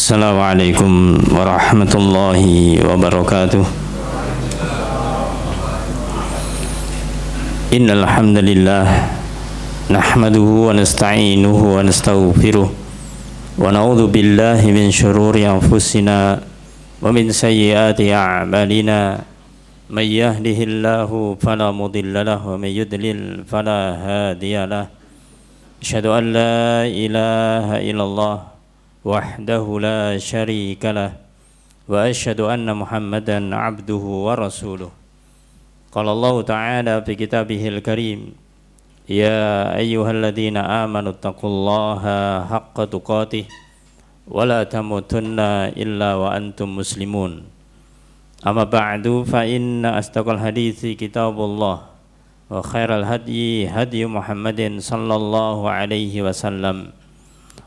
Assalamualaikum warahmatullahi wabarakatuh. Innal hamdalillah nahmaduhu wa nasta'inuhu wa nastaghfiruh wa na'udzu billahi min shururi anfusina wa min sayyiati a'malina. May yahdihillahu fala mudilla lahu wa may yudlil fala hadiya lahu. Asyhadu an la ilaha illallah wahdahu la syarika lah wa asyhadu anna Muhammadan abduhu wa rasuluh. Qala Allah ta'ala fi kitabihil karim, ya ayyuhalladzina amanu taqullaha haqqa tuqatih wa la tamutunna illa wa antum muslimun. Amma ba'du, fa inna astaqal hadithi kitabullah wa khairal hadyi hadyu Muhammadin sallallahu alaihi wasallam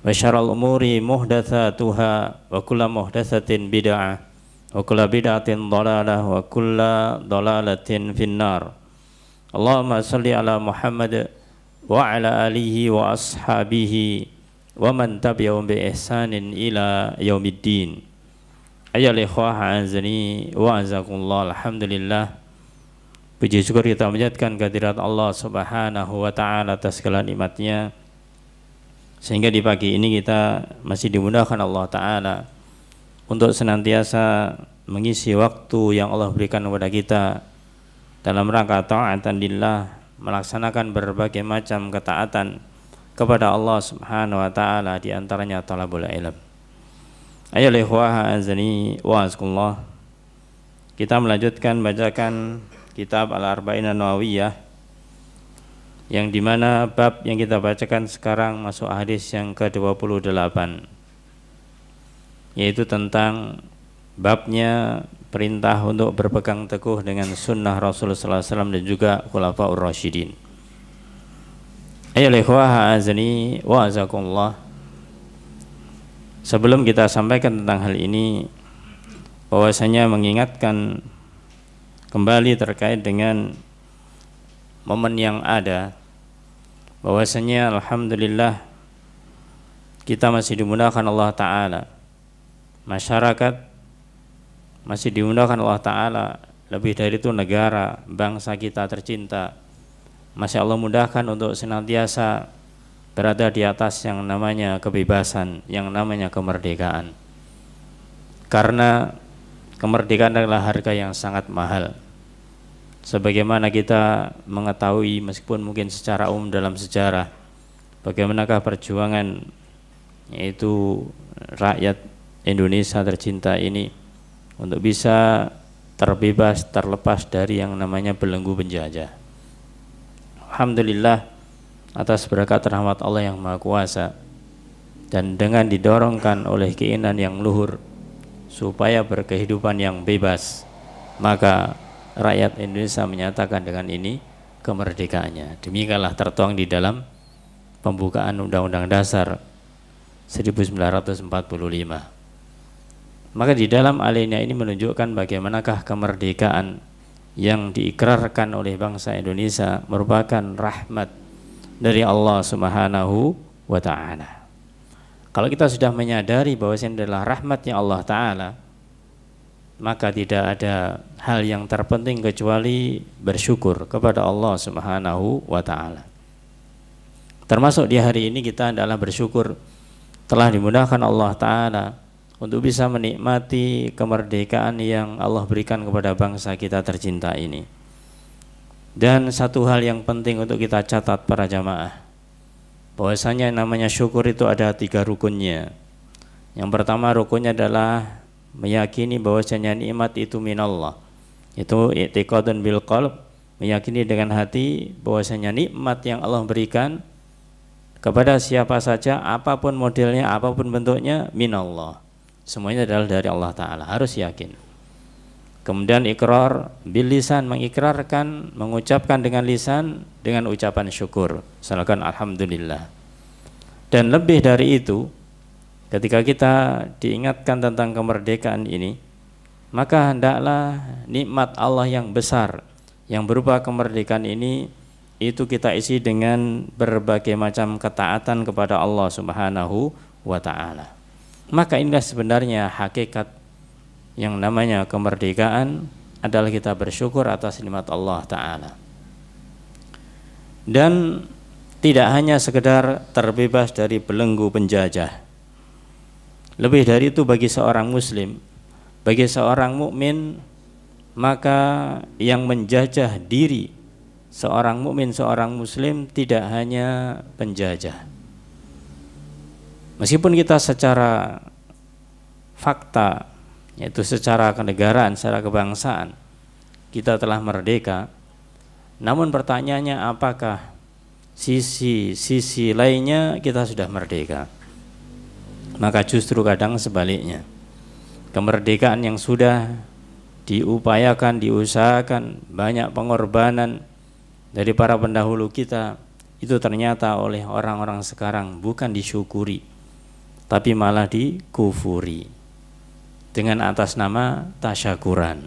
wa syarrul umuri muhdatsatuha wa kullu muhdatsatin bid'ah wa kullu bid'atin dhalalah wa kullu dhalalatin finnar. Allahumma shalli ala Muhammad wa ala alihi wa ashabihi wa man tabi'ahum bi ihsanin ila yaumiddin. Ayyuhal ikhwah azani wa azakumullah. Alhamdulillah, puji syukur kita menjadikan kehadirat Allah Subhanahu wa taala atas segala nikmatnya, sehingga di pagi ini kita masih dimudahkan Allah Ta'ala untuk senantiasa mengisi waktu yang Allah berikan kepada kita dalam rangka ta'atan lillah, melaksanakan berbagai macam ketaatan kepada Allah Subhanahu wa Ta'ala, di antaranya talabul ilm. Ayyuhal ikhwah azani wa azkumullah, kita melanjutkan bacakan kitab Al-Arba'in An-Nawawiyah, yang dimana bab yang kita bacakan sekarang masuk hadis yang ke-28, yaitu tentang babnya perintah untuk berpegang teguh dengan sunnah Rasulullah SAW dan juga khulafaur rasyidin. Ayyuhal ikhwah azani wa azakumullah, sebelum kita sampaikan tentang hal ini, bahwasanya mengingatkan kembali terkait dengan momen yang ada, bahwasanya alhamdulillah kita masih dimudahkan Allah Ta'ala, masyarakat masih dimudahkan Allah Ta'ala, lebih dari itu negara, bangsa kita tercinta masih Allah mudahkan untuk senantiasa berada di atas yang namanya kebebasan, yang namanya kemerdekaan. Karena kemerdekaan adalah harga yang sangat mahal. Sebagaimana kita mengetahui, meskipun mungkin secara umum dalam sejarah, bagaimanakah perjuangan yaitu rakyat Indonesia tercinta ini untuk bisa terbebas, terlepas dari yang namanya belenggu penjajah. Alhamdulillah, atas berkat rahmat Allah yang Maha Kuasa, dan dengan didorongkan oleh keinginan yang luhur supaya berkehidupan yang bebas, maka rakyat Indonesia menyatakan dengan ini kemerdekaannya. Demikianlah tertuang di dalam pembukaan Undang-Undang Dasar 1945. Maka di dalam alinea ini menunjukkan bagaimanakah kemerdekaan yang diikrarkan oleh bangsa Indonesia merupakan rahmat dari Allah Subhanahu wa Ta'ala. Kalau kita sudah menyadari bahwa ini adalah rahmatnya Allah Ta'ala, maka tidak ada hal yang terpenting kecuali bersyukur kepada Allah Subhanahu wa Ta'ala. Termasuk di hari ini kita adalah bersyukur telah dimudahkan Allah Ta'ala untuk bisa menikmati kemerdekaan yang Allah berikan kepada bangsa kita tercinta ini. Dan satu hal yang penting untuk kita catat para jamaah, bahwasanya namanya syukur itu ada 3 rukunnya. Yang pertama rukunnya adalah meyakini bahwasanya nikmat itu minallah, itu i'tiqadun bil qalb, meyakini dengan hati bahwasanya nikmat yang Allah berikan kepada siapa saja, apapun modelnya, apapun bentuknya, minallah, semuanya adalah dari Allah Ta'ala, harus yakin. Kemudian ikrar bil lisan, mengikrarkan, mengucapkan dengan lisan dengan ucapan syukur, misalkan alhamdulillah. Dan lebih dari itu, ketika kita diingatkan tentang kemerdekaan ini, maka hendaklah nikmat Allah yang besar yang berupa kemerdekaan ini itu kita isi dengan berbagai macam ketaatan kepada Allah Subhanahu wa Ta'ala. Maka inilah sebenarnya hakikat yang namanya kemerdekaan, adalah kita bersyukur atas nikmat Allah Ta'ala. Dan tidak hanya sekedar terbebas dari belenggu penjajah. Lebih dari itu bagi seorang muslim, bagi seorang mukmin, maka yang menjajah diri seorang mukmin, seorang muslim tidak hanya penjajah. Meskipun kita secara fakta, yaitu secara kenegaraan, secara kebangsaan, kita telah merdeka, namun pertanyaannya apakah sisi lainnya kita sudah merdeka? Maka justru kadang sebaliknya, kemerdekaan yang sudah diupayakan, diusahakan, banyak pengorbanan dari para pendahulu kita, itu ternyata oleh orang-orang sekarang bukan disyukuri, tapi malah dikufuri dengan atas nama tasyakuran.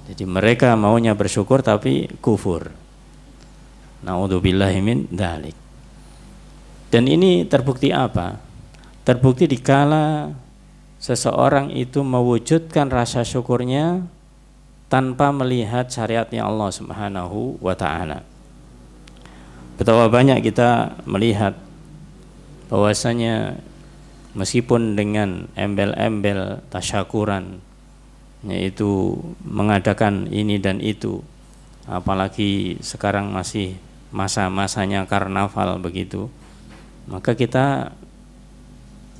Jadi mereka maunya bersyukur tapi kufur. Na'udzubillahi min dzalik. Dan ini terbukti apa? Terbukti dikala seseorang itu mewujudkan rasa syukurnya tanpa melihat syariatnya Allah Subhanahu wa ta'ala. Betapa banyak kita melihat bahwasanya meskipun dengan embel-embel tasyakuran, yaitu mengadakan ini dan itu, apalagi sekarang masih masa-masanya karnaval begitu, maka kita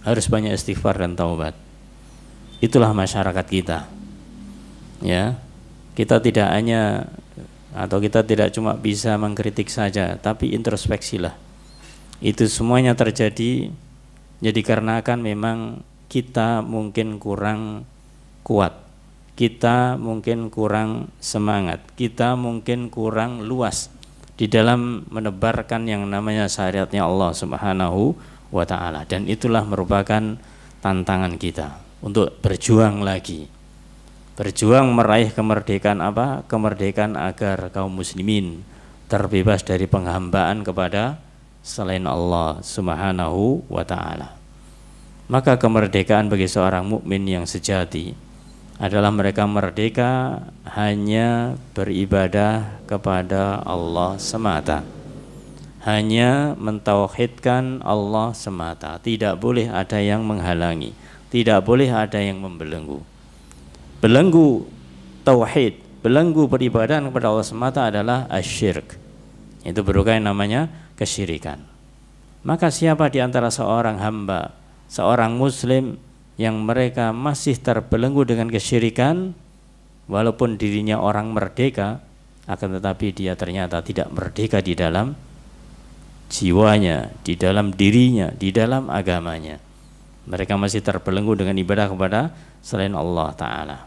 harus banyak istighfar dan taubat. Itulah masyarakat kita. Ya, kita tidak hanya atau kita tidak cuma bisa mengkritik saja, tapi introspeksilah. Itu semuanya terjadi jadi karena kan memang kita mungkin kurang kuat, kita mungkin kurang semangat, kita mungkin kurang luas di dalam menebarkan yang namanya syariatnya Allah Subhanahu wa ta'ala. Dan itulah merupakan tantangan kita untuk berjuang lagi, berjuang meraih kemerdekaan apa? Kemerdekaan agar kaum muslimin terbebas dari penghambaan kepada selain Allah Subhanahu wa ta'ala. Maka kemerdekaan bagi seorang mukmin yang sejati adalah mereka merdeka hanya beribadah kepada Allah semata, hanya mentauhidkan Allah semata. Tidak boleh ada yang menghalangi, tidak boleh ada yang membelenggu. Belenggu tauhid, belenggu peribadahan kepada Allah semata adalah asyirk. Itu berupa yang namanya kesyirikan. Maka siapa di antara seorang hamba, seorang muslim yang mereka masih terbelenggu dengan kesyirikan, walaupun dirinya orang merdeka, akan tetapi dia ternyata tidak merdeka di dalam jiwanya, di dalam dirinya, di dalam agamanya. Mereka masih terbelenggu dengan ibadah kepada selain Allah Ta'ala.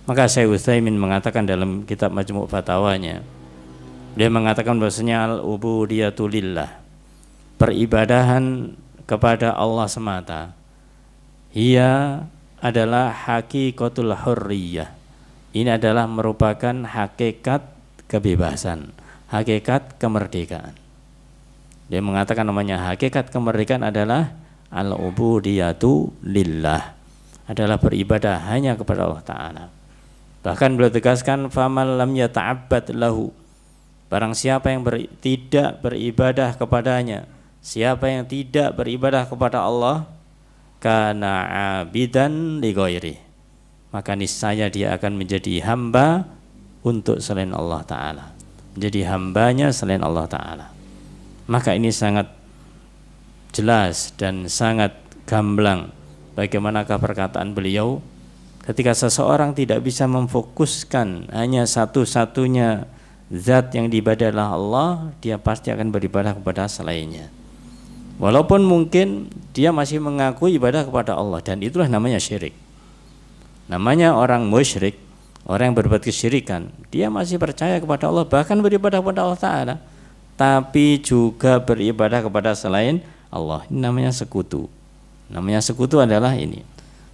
Maka Syekh Utsaimin mengatakan dalam kitab Majmu' Fatawanya, dia mengatakan bahwasanya al-ubudiyatu lillah, peribadahan kepada Allah semata, ia adalah hakikatul hurriyah. Ini adalah merupakan hakikat kebebasan, hakikat kemerdekaan. Dia mengatakan namanya hakikat kemerdekaan adalah al-ubudiyatu lillah, adalah beribadah hanya kepada Allah Ta'ala. Bahkan beliau tegaskan, faman lam yata'abbad lahu, barang siapa yang tidak beribadah kepadanya, siapa yang tidak beribadah kepada Allah, kana abidan li ghairi, maka niscaya dia akan menjadi hamba untuk selain Allah Ta'ala, menjadi hambanya selain Allah Ta'ala. Maka ini sangat jelas dan sangat gamblang bagaimanakah perkataan beliau ketika seseorang tidak bisa memfokuskan hanya satu-satunya zat yang diibadahi adalah Allah, dia pasti akan beribadah kepada selainnya. Walaupun mungkin dia masih mengaku ibadah kepada Allah, dan itulah namanya syirik. Namanya orang musyrik, orang yang berbuat kesyirikan, dia masih percaya kepada Allah, bahkan beribadah kepada Allah Ta'ala, tapi juga beribadah kepada selain Allah. Ini namanya sekutu. Namanya sekutu adalah ini,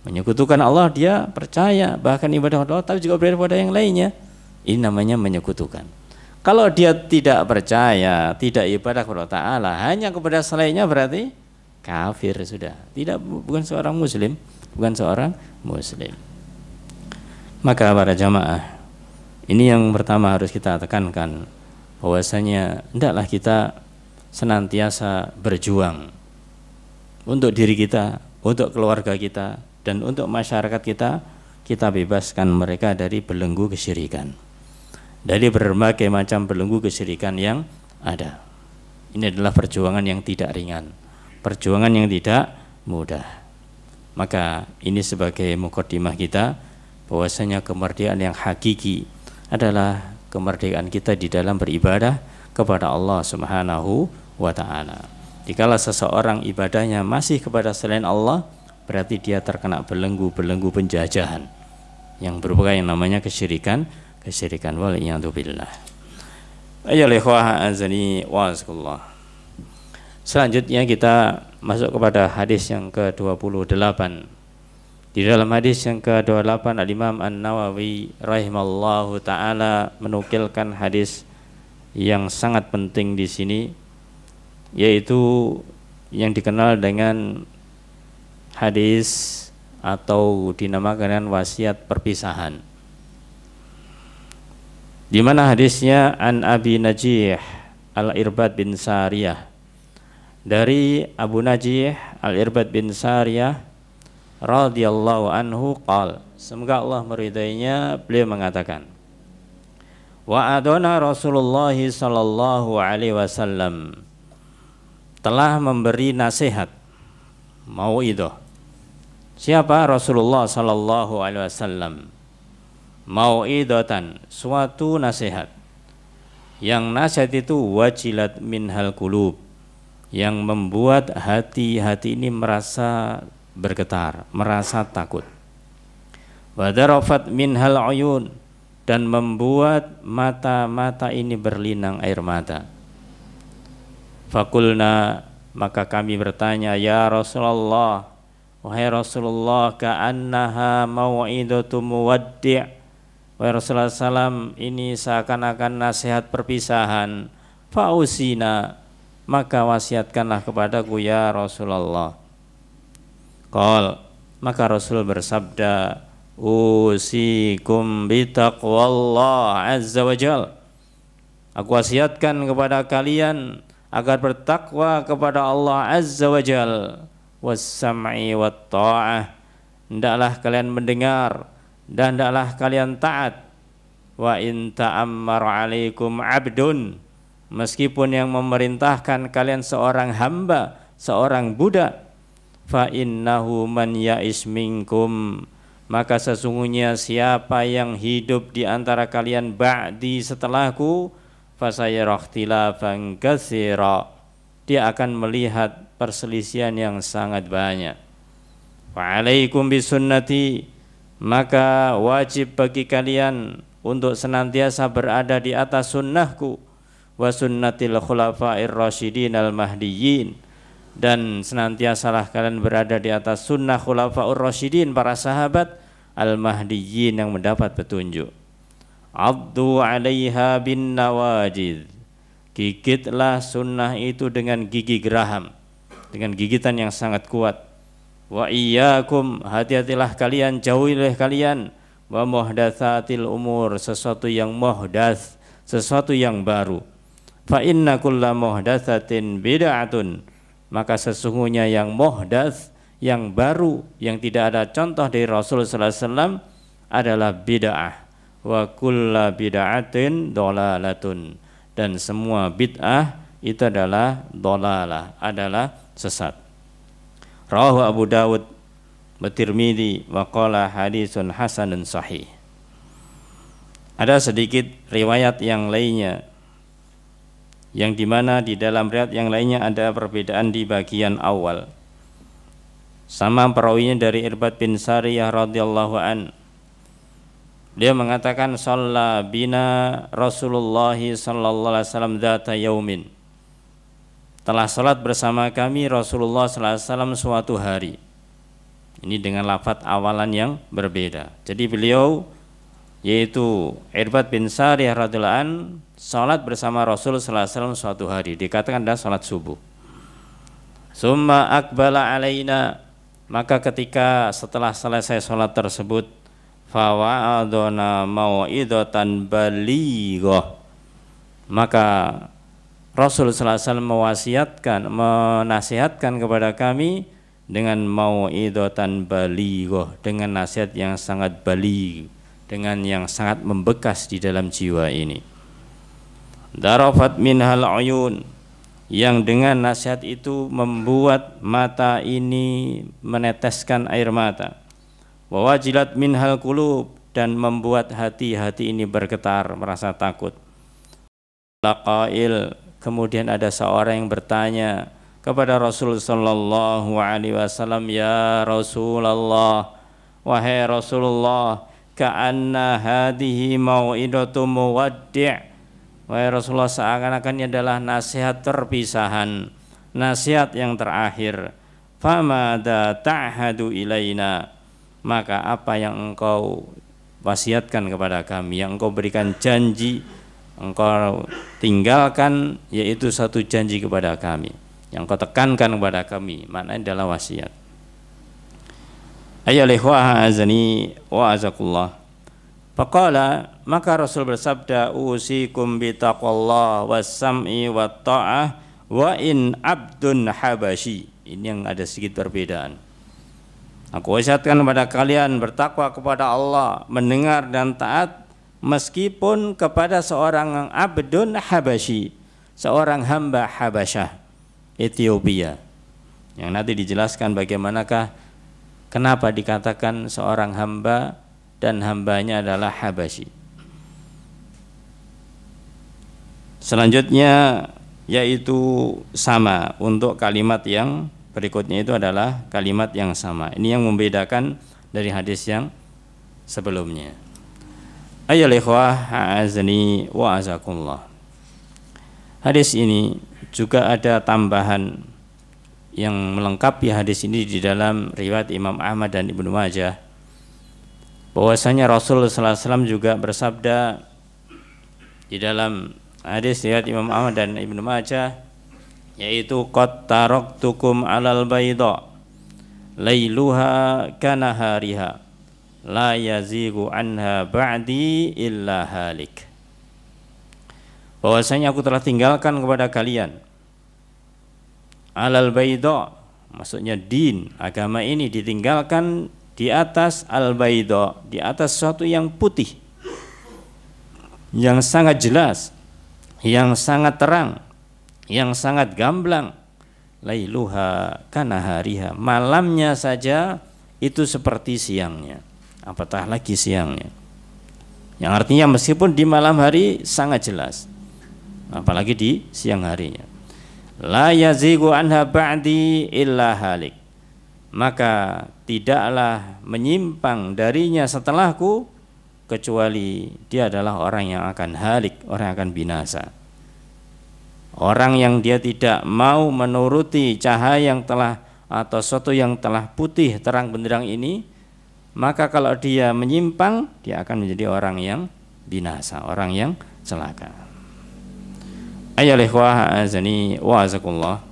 menyekutukan Allah, dia percaya bahkan ibadah kepada Allah, tapi juga beribadah kepada yang lainnya. Ini namanya menyekutukan. Kalau dia tidak percaya, tidak ibadah kepada Allah Ta'ala, hanya kepada selainnya, berarti kafir sudah. Bukan seorang muslim, bukan seorang muslim. Maka para jamaah, ini yang pertama harus kita tekankan, bahwasanya hendaklah kita senantiasa berjuang untuk diri kita, untuk keluarga kita, dan untuk masyarakat kita. Kita bebaskan mereka dari belenggu kesyirikan, dari berbagai macam belenggu kesyirikan yang ada. Ini adalah perjuangan yang tidak ringan, perjuangan yang tidak mudah. Maka ini sebagai mukadimah kita, bahwasanya kemerdekaan yang hakiki adalah kemerdekaan kita di dalam beribadah kepada Allah Subhanahu wa ta'ala. Dikala seseorang ibadahnya masih kepada selain Allah, berarti dia terkena belenggu-belenggu penjajahan yang berupa yang namanya kesyirikan wal iyadu billah. Ayolah ikhwah azani wa'azakullah. Selanjutnya kita masuk kepada hadis yang ke-28. Di dalam hadis yang ke-28, Al-Imam An-Nawawi rahimallahu taala menukilkan hadis yang sangat penting di sini, yaitu yang dikenal dengan hadis atau dinamakan wasiat perpisahan. Di mana hadisnya an Abi Najih Al-Irbad bin Sariyah, dari Abu Najih Al-Irbad bin Sariyah radhiyallahu anhu qala, semoga Allah meridainya, beliau mengatakan, wa adona Rasulullah sallallahu alaihi wasallam, telah memberi nasihat, mauidhah. Siapa? Rasulullah sallallahu alaihi wasallam. Mauidatan, suatu nasihat. Yang nasihat itu wajilat minhal qulub, yang membuat hati-hati ini merasa bergetar, merasa takut. Wadarafat minhal uyun, dan membuat mata-mata ini berlinang air mata. Fakulna, maka kami bertanya, ya Rasulullah, wahai Rasulullah, ka'annaha mau'idatu muwaddi', wahai Rasulullah SAW, ini seakan-akan nasihat perpisahan. Fausina, maka wasiatkanlah kepadaku ya Rasulullah. Qal, maka Rasul bersabda, usikum bitaqwallah azza wa jal, aku wasiatkan kepada kalian agar bertakwa kepada Allah azza wa jal, was-sam'i wat ta'ah, hendaklah kalian mendengar dan hendaklah kalian taat. Wa in ta'ammar 'alaikum 'abdun, meskipun yang memerintahkan kalian seorang hamba, seorang budak, fa innahu man ya'is minkum, maka sesungguhnya siapa yang hidup di antara kalian ba'di, setelahku, fasayara ikhtilafan katsira, dia akan melihat perselisihan yang sangat banyak. Wa alaikum bisunnati, maka wajib bagi kalian untuk senantiasa berada di atas sunnahku, wa sunnatil khulafa'ir rasyidin al mahdiyyin, dan senantiasalah kalian berada di atas sunnah khulafa'ur rasyidin, para sahabat al mahdiyyin yang mendapat petunjuk. Abdu 'alaiha bin nawajid, gigitlah sunnah itu dengan gigi geraham, dengan gigitan yang sangat kuat. Wa iyyakum, hati-hatilah kalian, jauhilah kalian, wa muhdatsatil umur, sesuatu yang muhdats, sesuatu yang baru. Fa inna kulla muhdatsatin bid'atun, maka sesungguhnya yang muhdats, yang baru, yang tidak ada contoh dari Rasul sallallahu alaihi wasallam adalah bid'ah. Wa kulla bid'atin dhalalatun, dan semua bid'ah itu adalah dhalalah, adalah sesat. Rawahu Abu Dawud wa Tirmidzi wa qala hadisun hasanun sahih. Ada sedikit riwayat yang lainnya, yang dimana di dalam riwayat yang lainnya ada perbedaan di bagian awal. Sama perawinya dari Irbad bin Sariyah radhiyallahu an, dia mengatakan, shalla bina Rasulullah sallallahu alaihi wasallam dzata yaumin, telah salat bersama kami Rasulullah sallallahu alaihi wasallam suatu hari. Ini dengan lafaz awalan yang berbeda. Jadi beliau, yaitu Irbad bin Sariyah radhiyallahu an, salat bersama Rasul sallallahu alaihi wasallam suatu hari, dikatakan adalah salat subuh. Summa aqbala alaina, maka ketika setelah selesai sholat tersebut, fawa'adona mau'idatan balighah, maka Rasul sallallahu alaihi wasallam menasihatkan kepada kami dengan mau'idatan balighah, dengan nasihat yang sangat baligh, dengan yang sangat membekas di dalam jiwa ini. Darafat minhal uyun, yang dengan nasihat itu membuat mata ini meneteskan air mata. Wa wajilat minhal qulub, dan membuat hati-hati ini bergetar merasa takut. Laqail, kemudian ada seorang yang bertanya kepada Rasul sallallahu alaihi wasallam, ya Rasulullah, wahai Rasulullah, ka'anna hadhihi mau'idatu muwaddi', wahai Rasulullah, seakan-akan ini adalah nasihat perpisahan, nasihat yang terakhir. Famada ta'hadu ilaina, maka apa yang engkau wasiatkan kepada kami, yang engkau berikan janji, engkau tinggalkan, yaitu satu janji kepada kami, yang engkau tekankan kepada kami, maknanya adalah wasiat. Ayyuhal ikhwah azani wa azakullah. Faqala, maka Rasul bersabda, usikum bitaqwallah was-sam'i wat-ta'ah wa in abdun habasyi. Ini yang ada sedikit perbedaan. Aku wasiatkan kepada kalian bertakwa kepada Allah, mendengar dan taat meskipun kepada seorang abdun habasyi, seorang hamba Habasyah, Ethiopia. Yang nanti dijelaskan bagaimanakah, kenapa dikatakan seorang hamba dan hambanya adalah Habasyi. Selanjutnya yaitu sama untuk kalimat yang berikutnya, itu adalah kalimat yang sama. Ini yang membedakan dari hadis yang sebelumnya. Ayyuhal ikhwah a'azni wa azakumullah. Hadis ini juga ada tambahan yang melengkapi hadis ini di dalam riwayat Imam Ahmad dan Ibnu Majah, bahwasanya Rasul sallallahu alaihi wasallam juga bersabda di dalam hadis riwayat Imam Ahmad dan Ibnu Majah, yaitu qad taraktukum 'alal bayda lailuha kanahariha la yazighu anha ba'di illa halik. Bahwasanya aku telah tinggalkan kepada kalian 'alal bayda, maksudnya din, agama ini ditinggalkan di atas al-bayda, di atas sesuatu yang putih, yang sangat jelas, yang sangat terang, yang sangat gamblang. Lailuha kanahariha, malamnya saja itu seperti siangnya, apatah lagi siangnya. Yang artinya meskipun di malam hari sangat jelas, apalagi di siang harinya. La yazighu anha ba'di illa halik, maka tidaklah menyimpang darinya setelahku kecuali dia adalah orang yang akan halik, orang yang akan binasa. Orang yang dia tidak mau menuruti cahaya yang telah, atau sesuatu yang telah putih terang benderang ini, maka kalau dia menyimpang, dia akan menjadi orang yang binasa, orang yang celaka. Ayyuhal ikhwah azani wa azakumullah.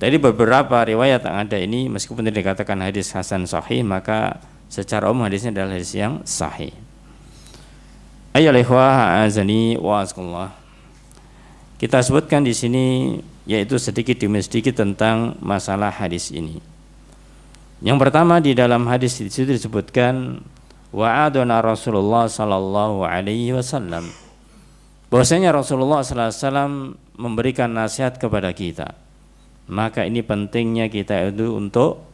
Dari beberapa riwayat yang ada ini, meskipun tidak dikatakan hadis hasan sahih, maka secara umum hadisnya adalah hadis yang sahih. Ayyuhal ikhwah azani wa azakumullah. Kita sebutkan di sini yaitu sedikit demi sedikit tentang masalah hadis ini. Yang pertama, di dalam hadis di situ disebutkan wa'adana Rasulullah sallallahu alaihi wasallam, bahwasanya Rasulullah sallallahu alaihi wasallam memberikan nasihat kepada kita. Maka ini pentingnya kita itu untuk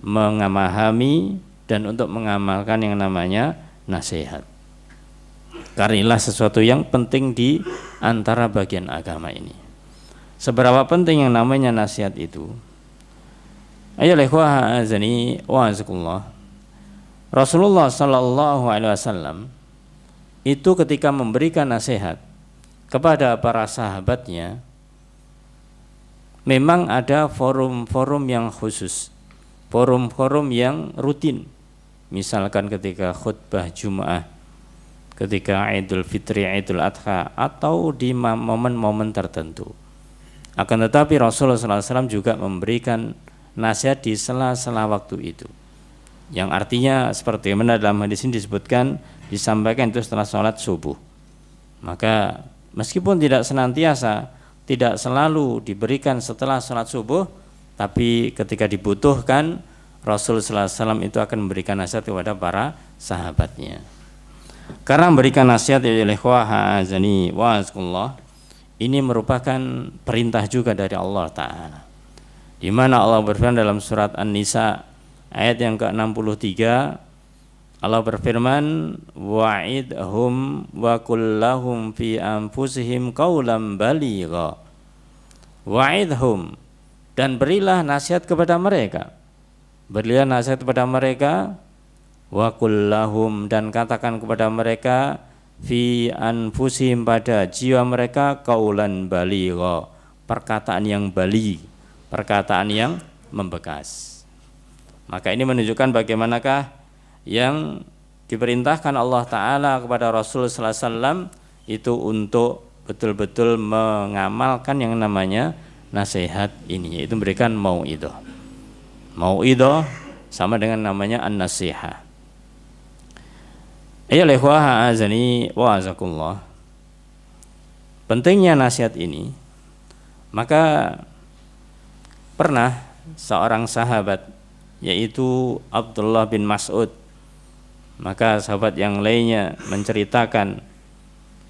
memahami dan untuk mengamalkan yang namanya nasihat. Karena inilah sesuatu yang penting di antara bagian agama ini. Seberapa penting yang namanya nasihat itu? Ayyuhal ikhwah azani wa azakumullah. Rasulullah sallallahu alaihi wasallam itu ketika memberikan nasihat kepada para sahabatnya, memang ada forum-forum yang khusus, forum-forum yang rutin. Misalkan ketika khutbah Jum'ah, ketika Idul Fitri, Idul Adha, atau di momen-momen tertentu. Akan tetapi Rasulullah SAW juga memberikan nasihat di sela-sela waktu itu, yang artinya seperti mana dalam hadis ini disebutkan, disampaikan itu setelah sholat subuh. Maka meskipun tidak senantiasa, tidak selalu diberikan setelah sholat subuh, tapi ketika dibutuhkan Rasulullah SAW itu akan memberikan nasihat kepada para sahabatnya. Karena memberikan nasihat oleh azani wa azkullah, ini merupakan perintah juga dari Allah Ta'ala, di mana Allah berfirman dalam surat An-Nisa ayat yang ke-63, Allah berfirman, wa'idhum wa kullahum fi anfusihim qawlan baligha. Wa'idhum, dan berilah nasihat kepada mereka. Berilah nasihat kepada mereka, wa kullahum, dan katakan kepada mereka, fi anfusihim, pada jiwa mereka, qawlan baligha, perkataan yang baligh, perkataan yang membekas. Maka ini menunjukkan bagaimanakah yang diperintahkan Allah Ta'ala kepada Rasul Sallallahu Alaihi Wasallam itu untuk betul-betul mengamalkan yang namanya nasihat ini, yaitu memberikan mau'idah. Mau'idah sama dengan namanya an-nasihah. Ayolah ikhwah azani wa azakullah. Pentingnya nasihat ini, maka pernah seorang sahabat, yaitu Abdullah bin Mas'ud, maka sahabat yang lainnya menceritakan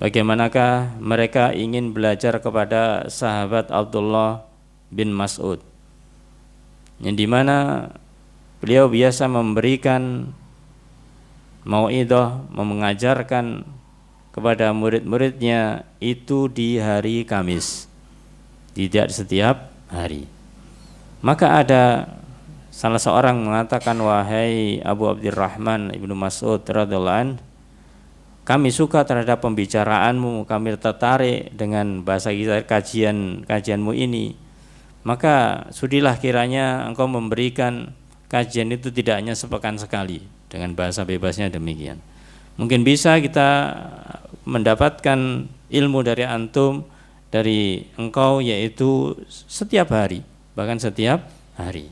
bagaimanakah mereka ingin belajar kepada sahabat Abdullah bin Mas'ud, yang dimana beliau biasa memberikan mau'idah, mengajarkan kepada murid-muridnya itu di hari Kamis, tidak setiap hari. Maka ada salah seorang mengatakan, wahai Abu Abdurrahman ibnu Mas'ud radhiyallahu anhu, kami suka terhadap pembicaraanmu, kami tertarik dengan bahasa kita, kajianmu ini. Maka sudilah kiranya engkau memberikan kajian itu tidak hanya sepekan sekali, dengan bahasa bebasnya demikian. Mungkin bisa kita mendapatkan ilmu dari antum, dari engkau, yaitu setiap hari, bahkan setiap hari.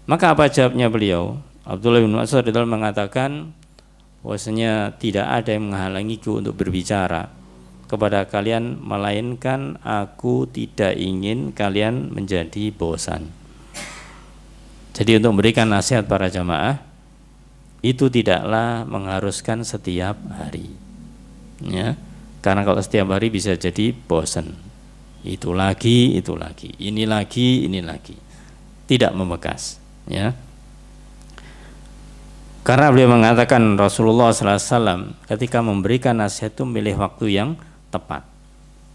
Maka apa jawabnya beliau? Abdullah bin Mas'ud mengatakan bahwasanya tidak ada yang menghalangiku untuk berbicara kepada kalian, melainkan aku tidak ingin kalian menjadi bosan. Jadi untuk memberikan nasihat para jamaah itu tidaklah mengharuskan setiap hari, ya, karena kalau setiap hari bisa jadi bosan. Itu lagi, ini lagi, tidak membekas. Ya, karena beliau mengatakan Rasulullah SAW ketika memberikan nasihat itu milih waktu yang tepat.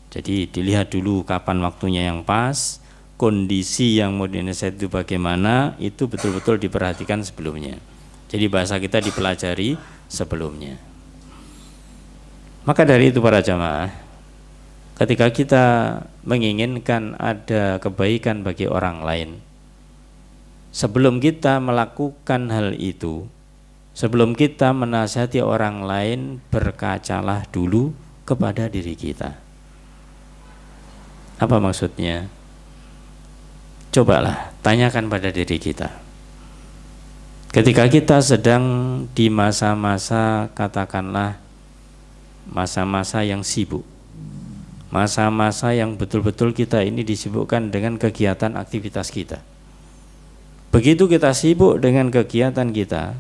Jadi dilihat dulu kapan waktunya yang pas, kondisi yang mau dinasihat itu bagaimana, itu betul-betul diperhatikan sebelumnya. Jadi bahasa kita dipelajari sebelumnya. Maka dari itu para jamaah, ketika kita menginginkan ada kebaikan bagi orang lain, sebelum kita melakukan hal itu, sebelum kita menasihati orang lain, berkacalah dulu kepada diri kita. Apa maksudnya? Cobalah tanyakan pada diri kita. Ketika kita sedang di masa-masa, katakanlah masa-masa yang sibuk, masa-masa yang betul-betul kita ini disibukkan dengan kegiatan aktivitas kita. Begitu kita sibuk dengan kegiatan kita,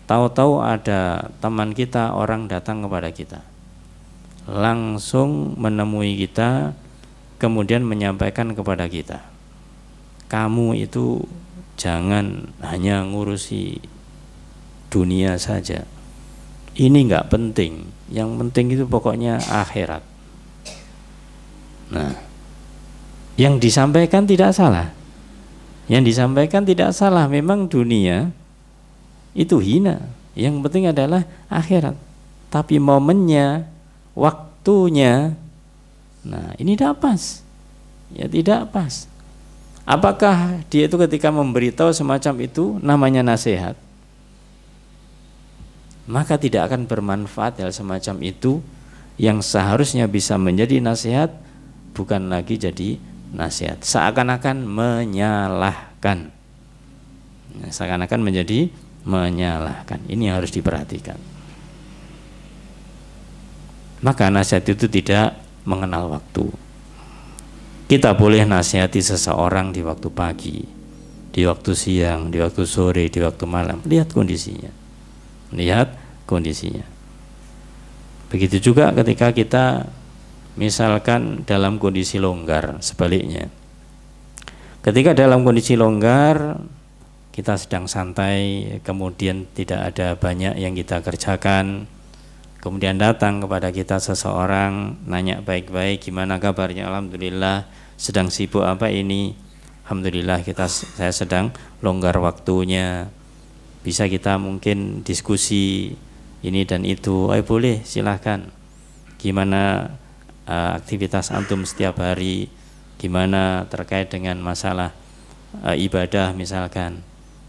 tahu-tahu ada teman kita, orang datang kepada kita, langsung menemui kita, kemudian menyampaikan kepada kita, kamu itu jangan hanya ngurusi dunia saja, ini enggak penting, yang penting itu pokoknya akhirat. Nah, yang disampaikan tidak salah. Yang disampaikan tidak salah, memang dunia itu hina. Yang penting adalah akhirat. Tapi momennya, waktunya, nah ini tidak pas. Ya tidak pas. Apakah dia itu ketika memberitahu semacam itu namanya nasihat? Maka tidak akan bermanfaat hal semacam itu. Yang seharusnya bisa menjadi nasihat bukan lagi jadi nasihat, seakan-akan menyalahkan. Seakan-akan menjadi menyalahkan. Ini harus diperhatikan. Maka nasihat itu tidak mengenal waktu. Kita boleh nasihati seseorang di waktu pagi, di waktu siang, di waktu sore, di waktu malam. Lihat kondisinya. Lihat kondisinya. Begitu juga ketika kita misalkan dalam kondisi longgar, sebaliknya. Ketika dalam kondisi longgar, kita sedang santai, kemudian tidak ada banyak yang kita kerjakan, kemudian datang kepada kita seseorang, nanya baik-baik, gimana kabarnya? Alhamdulillah. Sedang sibuk apa ini? Alhamdulillah, saya sedang longgar waktunya. Bisa kita mungkin diskusi ini dan itu. Boleh, silahkan. Gimana aktivitas antum setiap hari? Gimana terkait dengan masalah ibadah misalkan?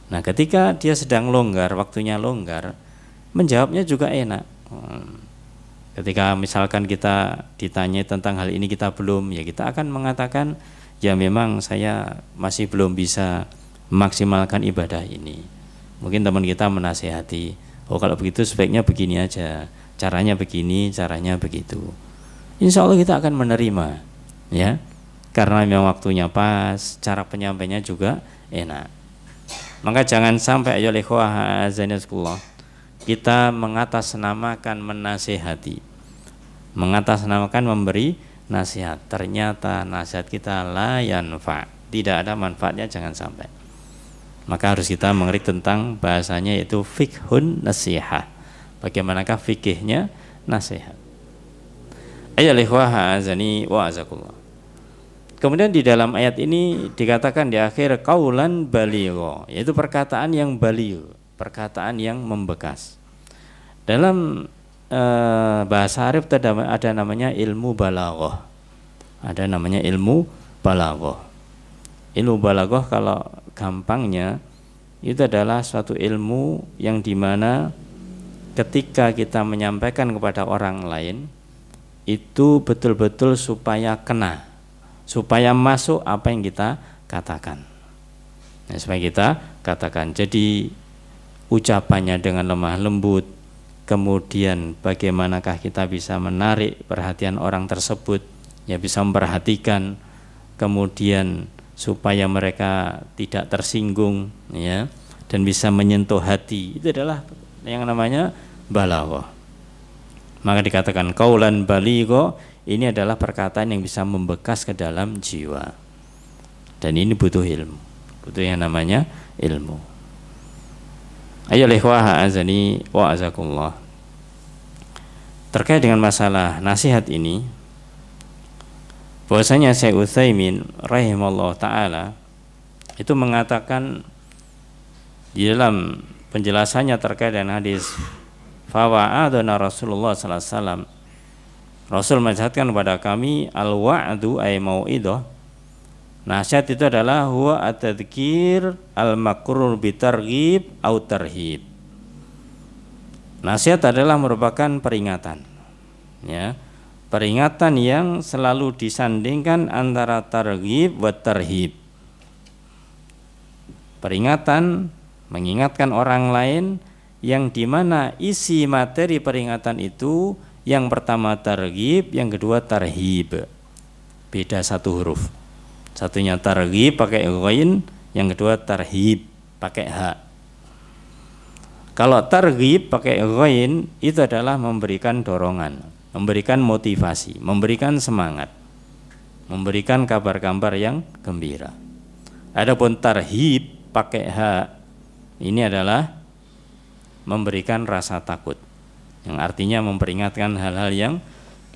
Nah, ketika dia sedang longgar, waktunya longgar, menjawabnya juga enak. Ketika misalkan kita ditanya tentang hal ini kita belum, ya kita akan mengatakan, ya memang saya masih belum bisa memaksimalkan ibadah ini. Mungkin teman kita menasihati, oh kalau begitu sebaiknya begini aja, caranya begini, caranya begitu. Insya Allah kita akan menerima, ya, karena memang waktunya pas, cara penyampainya juga enak. Maka jangan sampai ayo ikhwah azanakumullah kita mengatasnamakan menasihati, mengatasnamakan memberi nasihat, ternyata nasihat kita la yanfa, tidak ada manfaatnya, jangan sampai. Maka harus kita mengerti tentang bahasanya, yaitu fiqhun nasihah. Bagaimanakah fikihnya nasihat? Ayo ikhwah azani wa azakullah. Kemudian di dalam ayat ini dikatakan di akhir qaulan baligha, yaitu perkataan yang baligh, perkataan yang membekas. Dalam bahasa Arab ada namanya ilmu balaghah. Ada namanya ilmu balaghah. Ilmu balaghah kalau gampangnya itu adalah suatu ilmu yang dimana ketika kita menyampaikan kepada orang lain itu betul-betul supaya kena, supaya masuk apa yang kita katakan. Nah, supaya kita katakan. Jadi ucapannya dengan lemah lembut, kemudian bagaimanakah kita bisa menarik perhatian orang tersebut, ya bisa memperhatikan, kemudian supaya mereka tidak tersinggung, ya, dan bisa menyentuh hati. Itu adalah yang namanya balaghah. Maka dikatakan qaulan baligha, ini adalah perkataan yang bisa membekas ke dalam jiwa. Dan ini butuh ilmu, butuh yang namanya ilmu. Ayo ikhwah azani wa azakumullah. Terkait dengan masalah nasihat ini, bahwasanya Syekh Utsaimin rahimallahu taala itu mengatakan di dalam penjelasannya terkait dengan hadis fawa'adana Rasulullah sallallahu alaihi wasallam, Rasul menasihatkan kepada kami al-wa'du ay mau'idah. Nasihat itu adalah huwa at-tadhkir al-makrur bitarghib au tarhib. Nasihat adalah merupakan peringatan, ya, peringatan yang selalu disandingkan antara targhib wa tarhib. Peringatan mengingatkan orang lain yang dimana isi materi peringatan itu yang pertama targhib, yang kedua tarhib. Beda satu huruf. Satunya targhib pakai ghain, yang kedua tarhib pakai ha. Kalau targhib pakai ghain itu adalah memberikan dorongan, memberikan motivasi, memberikan semangat, memberikan kabar-kabar yang gembira. Adapun tarhib pakai ha ini adalah memberikan rasa takut, yang artinya memperingatkan hal-hal yang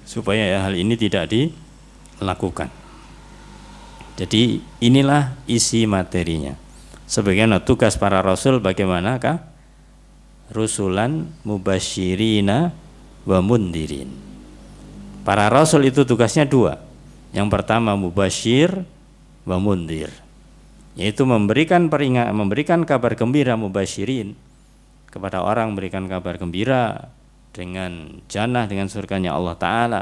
supaya hal ini tidak dilakukan. Jadi inilah isi materinya. Sebagaimana tugas para rasul, bagaimanakah? Rusulan mubasyirina wa mundirin. Para rasul itu tugasnya dua. Yang pertama mubasyir wa mundir, yaitu memberikan kabar gembira, mubasyirin, kepada orang, memberikan kabar gembira dengan jannah, dengan surganya Allah Ta'ala.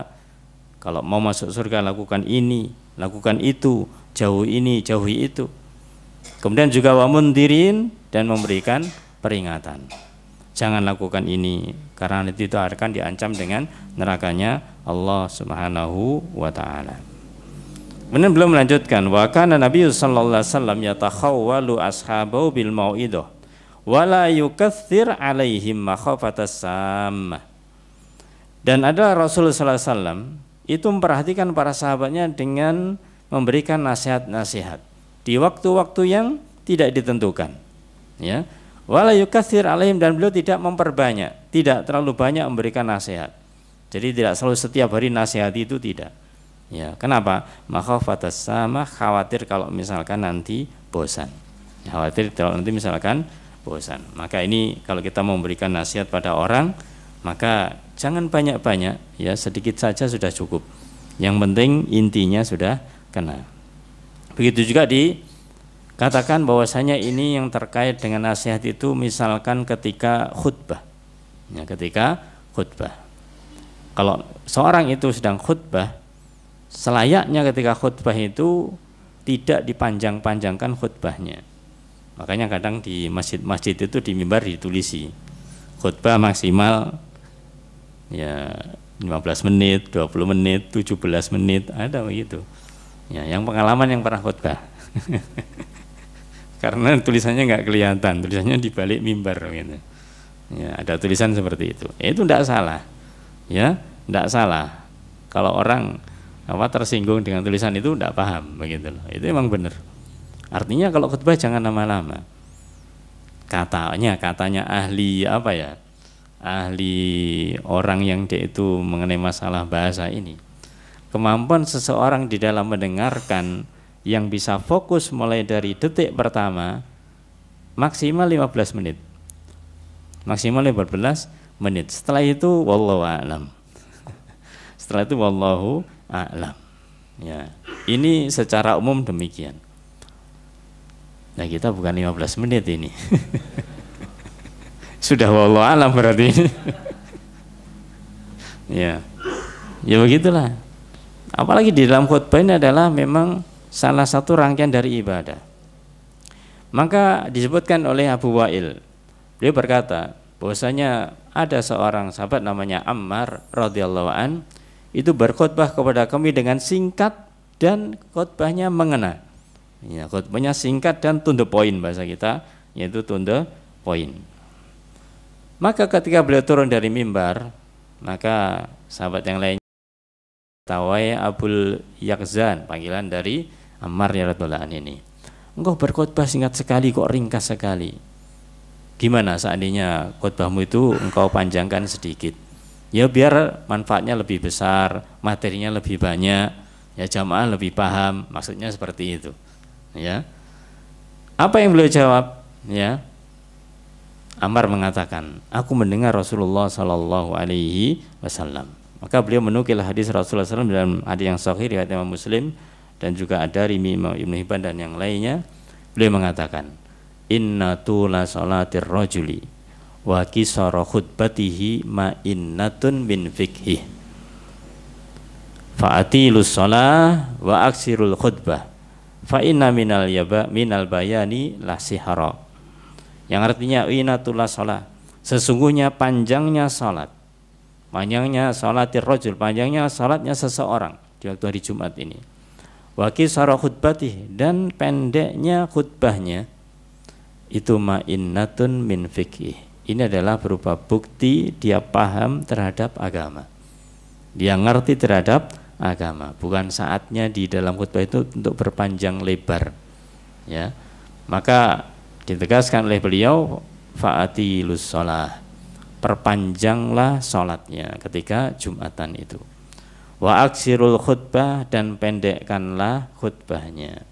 Kalau mau masuk surga lakukan ini, lakukan itu, jauhi ini, jauhi itu. Kemudian juga wa mundirin, dan memberikan peringatan. Jangan lakukan ini karena itu akan diancam dengan nerakanya Allah Subhanahu wa taala. Kemudian belum melanjutkan, wa kana Nabi sallallahu alaihi wasallam yatakhawwalu ashabahu bil mau'idah wa la yukaththir alaihim makhafatas sammah. Dan ada Rasulullah sallallahu alaihi wasallam itu memperhatikan para sahabatnya dengan memberikan nasihat-nasihat di waktu-waktu yang tidak ditentukan, ya. Wala yukatsir alaihim, dan beliau tidak memperbanyak, tidak terlalu banyak memberikan nasihat. Jadi tidak selalu setiap hari nasihat itu, tidak. Ya, kenapa? Makhafatas sama, khawatir kalau misalkan nanti bosan. Khawatir kalau nanti misalkan bosan. Maka ini kalau kita mau memberikan nasihat pada orang, maka jangan banyak-banyak, ya, sedikit saja sudah cukup. Yang penting intinya sudah kena. Begitu juga dikatakan bahwasanya ini yang terkait dengan nasihat itu misalkan ketika khutbah. Ya, ketika khutbah. Kalau seorang itu sedang khutbah, selayaknya ketika khutbah itu tidak dipanjang-panjangkan khutbahnya. Makanya kadang di masjid-masjid itu di mimbar ditulisi khutbah maksimal ya 15 menit, 20 menit, 17 menit, ada begitu. Ya, yang pengalaman yang pernah khutbah. Karena tulisannya nggak kelihatan, tulisannya di balik mimbar gitu. Ya, ada tulisan seperti itu. Itu tidak salah. Ya, tidak salah. Kalau orang tersinggung dengan tulisan itu tidak paham begitu loh. Itu memang benar. Artinya kalau khutbah jangan lama-lama. Katanya ahli apa ya? Ahli orang yang dia itu mengenai masalah bahasa ini. Kemampuan seseorang di dalam mendengarkan yang bisa fokus mulai dari detik pertama maksimal 15 menit. Maksimal 15 menit. Setelah itu wallahu a'lam. Setelah itu wallahu a'lam. Ya, ini secara umum demikian. Nah, kita bukan 15 menit ini. Sudah wallahu a'lam berarti ini. Ya. Ya begitulah. Apalagi di dalam khutbah ini adalah memang salah satu rangkaian dari ibadah. Maka disebutkan oleh Abu Wa'il, beliau berkata bahwasanya ada seorang sahabat namanya Ammar radhiyallahu an, itu berkhutbah kepada kami dengan singkat dan khutbahnya mengena. Ya, khutbahnya singkat dan to the point bahasa kita, yaitu to the point. Maka ketika beliau turun dari mimbar, maka sahabat yang lain Tawai Abul Yakzan, panggilan dari Ammar radhiyallahu anhu ini. Engkau berkhutbah singkat sekali, kok ringkas sekali. Gimana seandainya khutbahmu itu engkau panjangkan sedikit? Ya biar manfaatnya lebih besar, materinya lebih banyak, ya jamaah lebih paham, maksudnya seperti itu. Ya. Apa yang beliau jawab? Ya. Ammar mengatakan, aku mendengar Rasulullah sallallahu alaihi wasallam. Maka beliau menukil hadis Rasulullah SAW dalam hadis yang sahih riwayat Imam Muslim dan juga ada Imam Ibnu Hibban dan yang lainnya. Beliau mengatakan, inna tula salatir rajuli wa kisara khutbatihi ma'innatun min fikhi fa'atilus shalah wa aksirul khutbah fa inna minal bayani la sihara. Yang artinya inna tula salat, sesungguhnya panjangnya salat, panjangnya salatir rajul, panjangnya salatnya seseorang di waktu hari Jumat ini. Wa kisara khutbatih, dan pendeknya khutbahnya itu ma'innatun min fiqih. Ini adalah berupa bukti dia paham terhadap agama. Dia ngerti terhadap agama. Bukan saatnya di dalam khutbah itu untuk berpanjang lebar. Ya. Maka ditegaskan oleh beliau fa'atilus shalah, perpanjanglah sholatnya ketika Jumatan itu. Wa aksirul khutbah, dan pendekkanlah khutbahnya.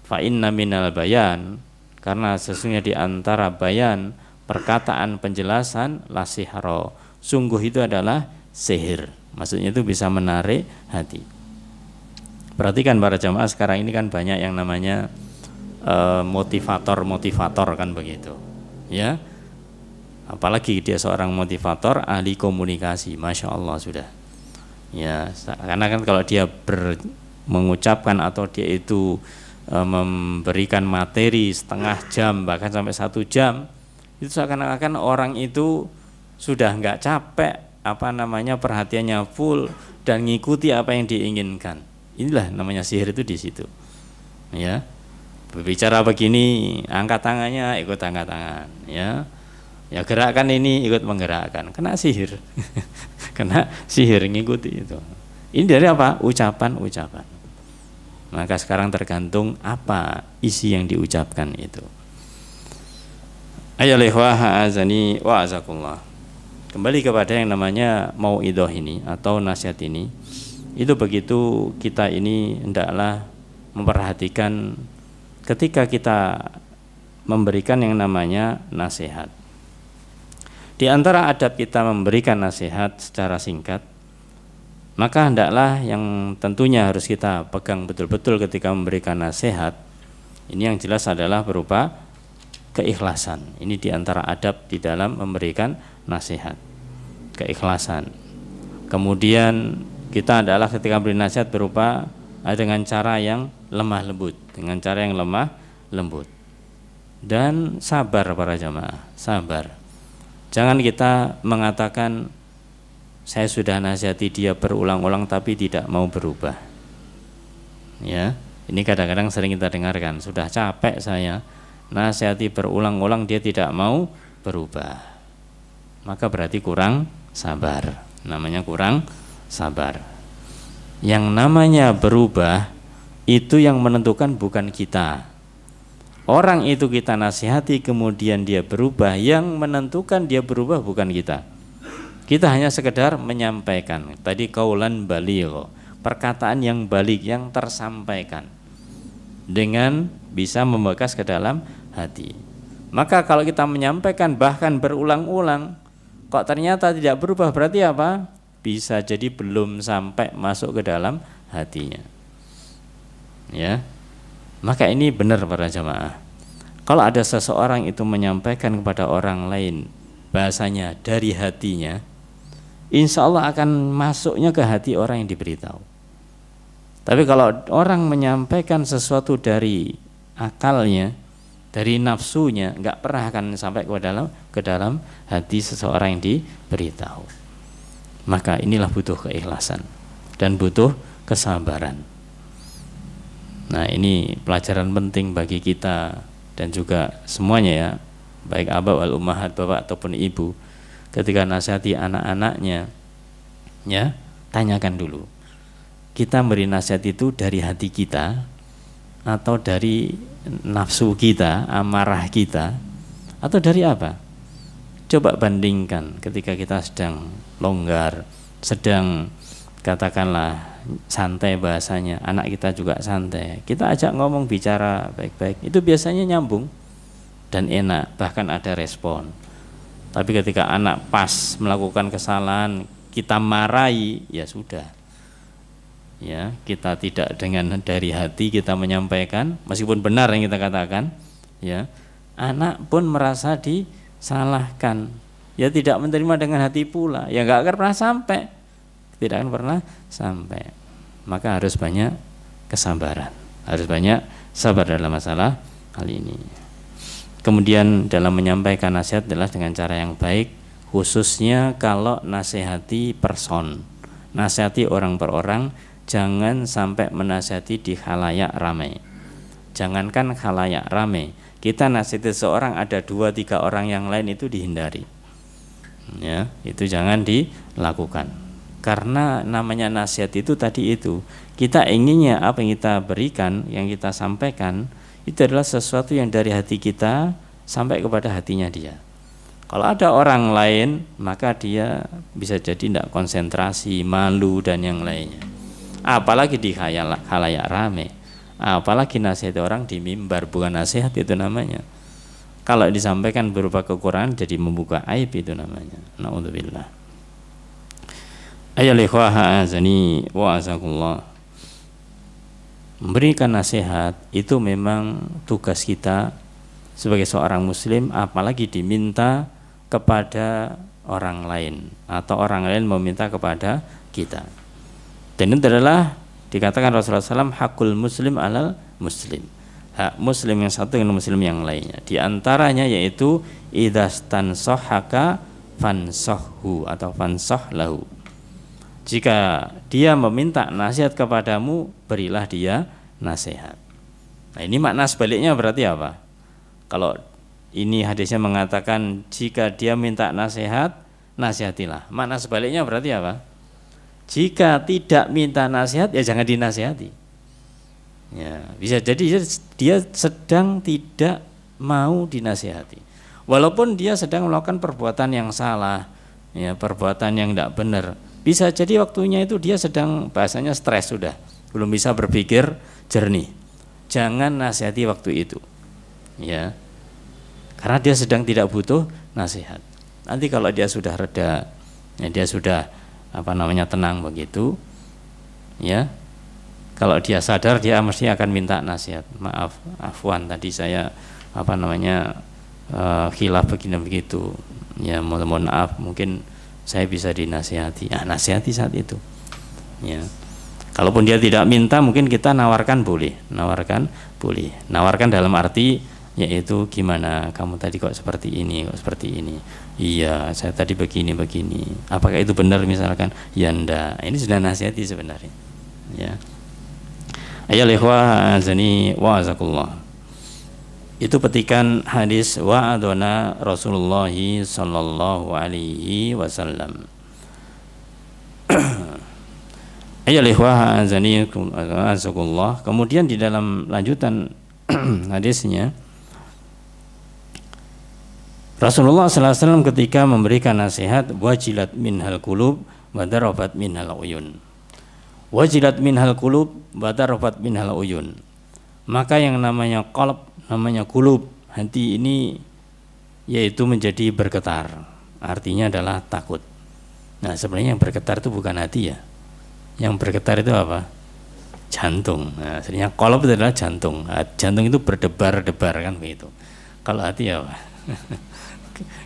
Fa inna minal bayan, karena sesungguhnya di antara bayan, perkataan penjelasan, la sihra, sungguh itu adalah sihir. Maksudnya itu bisa menarik hati. Perhatikan para jamaah, sekarang ini kan banyak yang namanya motivator kan begitu. Ya. Apalagi dia seorang motivator, ahli komunikasi, masya Allah sudah. Ya, karena kan kalau dia mengucapkan atau dia itu memberikan materi setengah jam bahkan sampai 1 jam, itu seakan-akan orang itu sudah nggak capek, perhatiannya full dan ngikuti apa yang diinginkan. Inilah namanya sihir itu di situ. Ya, berbicara begini, angkat tangannya ikut angkat tangan. Ya, gerakan ini ikut menggerakkan. Kena sihir, kena sihir ngikuti itu. Ini dari apa? Ucapan-ucapan. Maka sekarang tergantung apa isi yang diucapkan itu. Ayo lehwah azani wa azakullah. Kembali kepada yang namanya mauidhah ini atau nasihat ini. Itu begitu kita ini hendaklah memperhatikan ketika kita memberikan yang namanya nasihat. Di antara adab kita memberikan nasihat secara singkat, maka hendaklah yang tentunya harus kita pegang betul-betul ketika memberikan nasihat. Ini yang jelas adalah berupa keikhlasan. Ini di antara adab di dalam memberikan nasihat, keikhlasan. Kemudian kita adalah ketika memberi nasihat berupa dengan cara yang lemah lembut, dengan cara yang lemah lembut. Dan sabar para jamaah, sabar. Jangan kita mengatakan saya sudah nasihati dia berulang-ulang tapi tidak mau berubah. Ya, ini kadang-kadang sering kita dengarkan, sudah capek saya nasihati berulang-ulang dia tidak mau berubah. Maka berarti kurang sabar. Namanya kurang sabar. Yang namanya berubah itu yang menentukan bukan kita. Orang itu kita nasihati kemudian dia berubah, yang menentukan dia berubah bukan kita. Kita hanya sekedar menyampaikan. Tadi qaulan baligh, perkataan yang balik, yang tersampaikan dengan bisa membekas ke dalam hati. Maka kalau kita menyampaikan bahkan berulang-ulang kok ternyata tidak berubah, berarti apa? Bisa jadi belum sampai masuk ke dalam hatinya. Ya. Maka ini benar para jamaah. Kalau ada seseorang itu menyampaikan kepada orang lain bahasanya dari hatinya, insya Allah akan masuknya ke hati orang yang diberitahu. Tapi kalau orang menyampaikan sesuatu dari akalnya, dari nafsunya, nggak pernah akan sampai ke dalam hati seseorang yang diberitahu. Maka inilah butuh keikhlasan dan butuh kesabaran. Nah, ini pelajaran penting bagi kita dan juga semuanya ya, baik abah wal ummahat, bapak ataupun ibu, ketika nasihati anak-anaknya, ya, tanyakan dulu. Kita beri nasihat itu dari hati kita atau dari nafsu kita, amarah kita, atau dari apa? Coba bandingkan ketika kita sedang longgar, sedang katakanlah santai bahasanya, anak kita juga santai, kita ajak ngomong bicara baik-baik, itu biasanya nyambung dan enak, bahkan ada respon. Tapi ketika anak pas melakukan kesalahan, kita marahi, ya sudah, ya, kita tidak dengan dari hati kita menyampaikan, meskipun benar yang kita katakan, ya, anak pun merasa disalahkan, ya tidak menerima dengan hati pula, ya nggak akan pernah sampai, tidak akan pernah sampai. Maka harus banyak kesabaran, harus banyak sabar dalam masalah hal ini. Kemudian dalam menyampaikan nasihat adalah dengan cara yang baik, khususnya kalau nasihati person, nasihati orang per orang. Jangan sampai menasihati di khalayak ramai. Jangankan khalayak ramai, kita nasihati seorang ada 2-3 orang yang lain, itu dihindari. Ya, itu jangan dilakukan. Karena namanya nasihat itu tadi itu, kita inginnya apa yang kita berikan, yang kita sampaikan, itu adalah sesuatu yang dari hati kita sampai kepada hatinya dia. Kalau ada orang lain, maka dia bisa jadi tidak konsentrasi, malu dan yang lainnya. Apalagi di khalayak rame, apalagi nasihat orang di mimbar, bukan nasihat itu namanya. Kalau disampaikan berupa kekurangan jadi membuka aib, itu namanya. Na'udzubillah. Ayyuhal ikhwah azani wa azakullah. Memberikan nasihat itu memang tugas kita sebagai seorang muslim, apalagi diminta kepada orang lain atau orang lain meminta kepada kita. Dan itu adalah dikatakan Rasulullah SAW hakul muslim alal muslim, hak muslim yang satu dengan muslim yang lainnya. Di antaranya yaitu idzastansohaka fansohhu atau fansoh lahu. Jika dia meminta nasihat kepadamu, berilah dia nasihat. Nah, ini makna sebaliknya berarti apa? Kalau ini hadisnya mengatakan jika dia minta nasihat, nasihatilah. Makna sebaliknya berarti apa? Jika tidak minta nasihat, ya jangan dinasihati. Ya, bisa jadi dia sedang tidak mau dinasihati. Walaupun dia sedang melakukan perbuatan yang salah, ya, perbuatan yang tidak benar. Bisa jadi waktunya itu dia sedang bahasanya stres sudah, belum bisa berpikir jernih. Jangan nasihati waktu itu. Ya. Karena dia sedang tidak butuh nasihat. Nanti kalau dia sudah reda, ya, dia sudah tenang begitu, ya, kalau dia sadar dia mesti akan minta nasihat. Maaf, afwan tadi saya khilaf begini begitu, ya, mohon maaf, mungkin saya bisa dinasihati. Nah, nasihati saat itu, ya. Kalaupun dia tidak minta, mungkin kita nawarkan boleh, nawarkan dalam arti yaitu gimana kamu tadi kok seperti ini, iya saya tadi begini, apakah itu benar misalkan, ya ndak, ini sudah nasihati sebenarnya, ya. Ayo ikhwah azani wa azakullah, itu petikan hadis wa'adona Rasulullah sallallahu alaihi wasallam. Ayo ikhwah azani wa azakullah. Kemudian di dalam lanjutan hadisnya, Rasulullah SAW ketika memberikan nasihat, wajilat minhal qulub wa darabat minhal uyun. Wajilat minhal qulub wa darabat minhal uyun. Maka yang namanya qalb, namanya qulub, hati ini yaitu menjadi bergetar. Artinya adalah takut. Nah, sebenarnya yang bergetar itu bukan hati, ya. Yang bergetar itu apa? Jantung. Nah, sebenarnya qalb itu adalah jantung. Jantung itu berdebar-debar kan begitu. Kalau hati apa?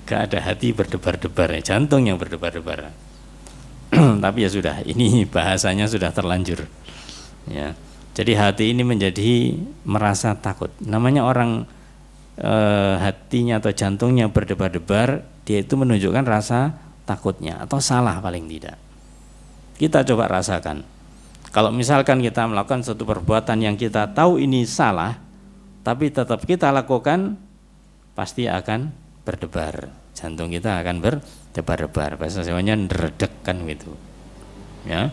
Gak ada hati berdebar-debar, ya, jantung yang berdebar-debar. Tapi ya sudah, ini bahasanya sudah terlanjur, ya. Jadi hati ini menjadi merasa takut. Namanya orang hatinya atau jantungnya berdebar-debar, dia itu menunjukkan rasa takutnya atau salah paling tidak. Kita coba rasakan. Kalau misalkan kita melakukan suatu perbuatan yang kita tahu ini salah, tapi tetap kita lakukan, pasti akan berdebar, jantung kita akan berdebar-debar, bahasa Jawanya nderedek kan gitu, ya,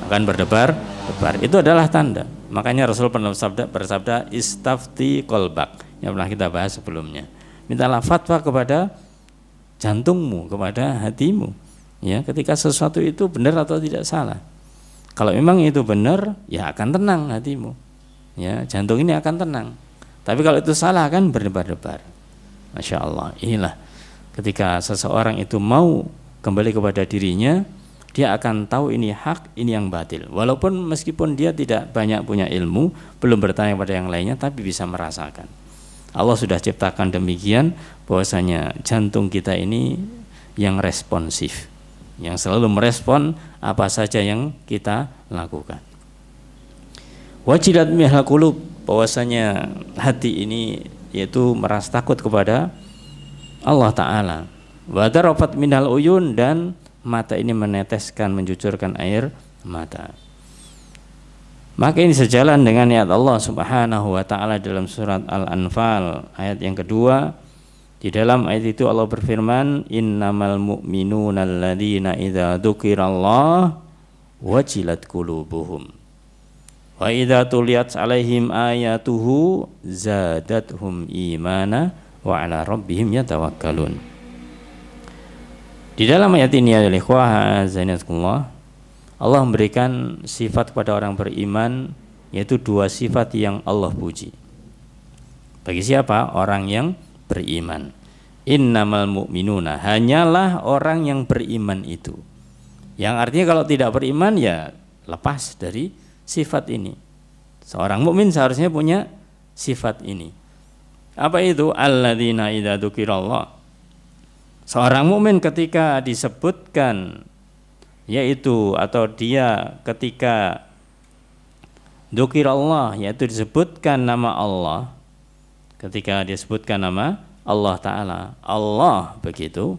akan berdebar-debar. Itu adalah tanda. Makanya Rasul pernah bersabda istafti qalbak, yang pernah kita bahas sebelumnya. Mintalah fatwa kepada jantungmu, kepada hatimu, ya, ketika sesuatu itu benar atau tidak salah. Kalau memang itu benar, ya akan tenang hatimu, ya, jantung ini akan tenang. Tapi kalau itu salah, akan berdebar-debar. Masya Allah, inilah ketika seseorang itu mau kembali kepada dirinya, dia akan tahu ini hak, ini yang batil. Walaupun meskipun dia tidak banyak punya ilmu, belum bertanya pada yang lainnya, tapi bisa merasakan. Allah sudah ciptakan demikian, bahwasanya jantung kita ini yang responsif, yang selalu merespon apa saja yang kita lakukan. Wajilat minhal qulub, bahwasanya hati ini yaitu merasa takut kepada Allah Ta'ala. Wa darabat minal uyun, dan mata ini meneteskan, mencucurkan air mata. Maka ini sejalan dengan niat Allah Subhanahu wa Ta'ala dalam surat Al-Anfal ayat yang kedua. Di dalam ayat itu Allah berfirman, innamal mu'minuna alladzina idza dzukirallah wajilat qulubuhum wa idza tuliyat 'alaihim ayatuhu zadatuhum imana wa 'ala rabbihim yatawakkalun. Di dalam ayat ini ya ikhwah azanakumullah, Allah memberikan sifat kepada orang beriman, yaitu dua sifat yang Allah puji. Bagi siapa? Orang yang beriman. Innamal mu'minuna, hanyalah orang yang beriman itu. Yang artinya kalau tidak beriman ya lepas dari sifat ini. Seorang mukmin seharusnya punya sifat ini. Apa itu? Alladzina idza dzukirallah. Seorang mukmin ketika disebutkan yaitu atau dia ketika dzikirullah, yaitu disebutkan nama Allah, ketika disebutkan nama Allah Ta'ala, Allah begitu,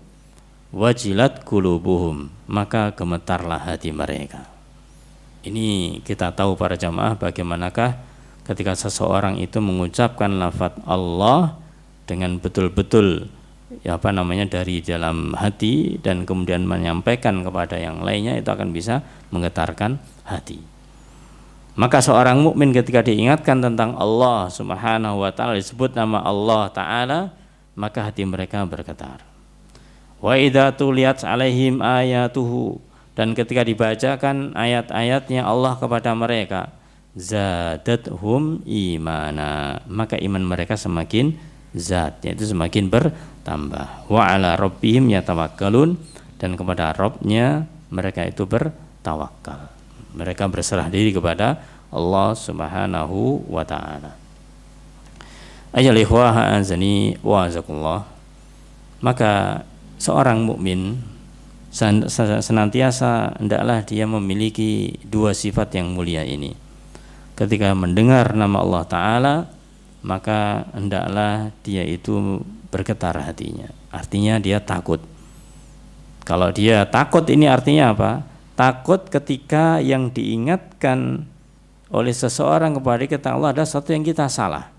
wajilat qulubuhum, maka gemetarlah hati mereka. Ini kita tahu para jamaah bagaimanakah ketika seseorang itu mengucapkan lafaz Allah dengan betul-betul dari dalam hati dan kemudian menyampaikan kepada yang lainnya, itu akan bisa menggetarkan hati. Maka seorang mukmin ketika diingatkan tentang Allah Subhanahu wa taala, disebut nama Allah Ta'ala, maka hati mereka bergetar. Wa idza tuliyat alaihim ayatuhu, dan ketika dibacakan ayat-ayatnya Allah kepada mereka, zadathum imana, maka iman mereka semakin zat, yaitu semakin bertambah. Wa ala rabbihim yatawakkalun, dan kepada Rabbnya mereka itu bertawakal. Mereka berserah diri kepada Allah Subhanahu wa ta'ala. Ayyuhal ikhwah a'azani wa azakullah. Maka seorang mukmin senantiasa hendaklah dia memiliki dua sifat yang mulia ini. Ketika mendengar nama Allah Ta'ala, maka hendaklah dia itu bergetar hatinya. Artinya dia takut. Kalau dia takut, ini artinya apa? Takut ketika yang diingatkan oleh seseorang kepada kita Allah ada sesuatu yang kita salah.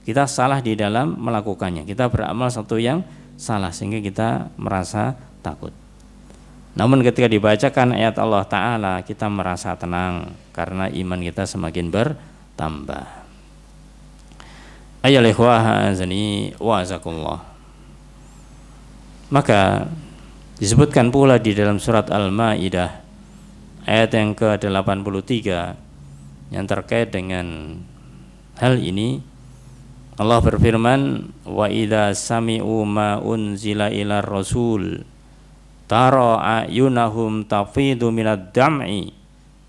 Kita salah di dalam melakukannya. Kita beramal sesuatu yang salah sehingga kita merasa takut. Namun ketika dibacakan ayat Allah Ta'ala, kita merasa tenang karena iman kita semakin bertambah. Ayyuhal ikhwah azani wa azakumullah. Maka disebutkan pula di dalam surat Al-Maidah ayat yang ke-83 yang terkait dengan hal ini. Allah berfirman, wa idza sami'u ma unzila ila rasul tara ayunahum tafidu minad dam'i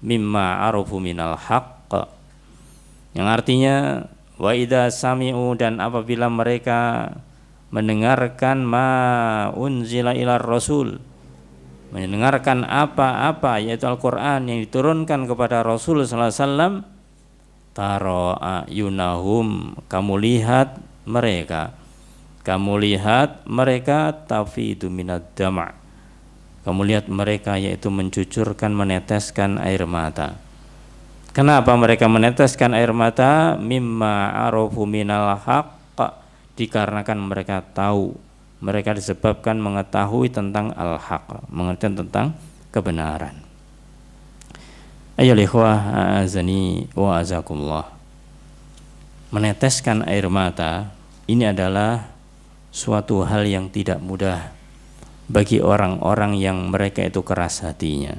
mimma arafu minal haqq, yang artinya wa idza sami'u, dan apabila mereka mendengarkan ma unzila ila rasul, mendengarkan apa-apa yaitu Al-Quran yang diturunkan kepada Rasul sallallahu alaihi wasallam, tara ayunahum, kamu lihat mereka tafidu minad dam', kamu lihat mereka yaitu mencucurkan, meneteskan air mata. Kenapa mereka meneteskan air mata? Mimma arafu minal haqq, dikarenakan mereka tahu, mereka disebabkan mengetahui tentang al-haq, mengerti tentang kebenaran. Ayyuhal ikhwah a'azani wa azakumullah. Meneteskan air mata ini adalah suatu hal yang tidak mudah bagi orang-orang yang mereka itu keras hatinya.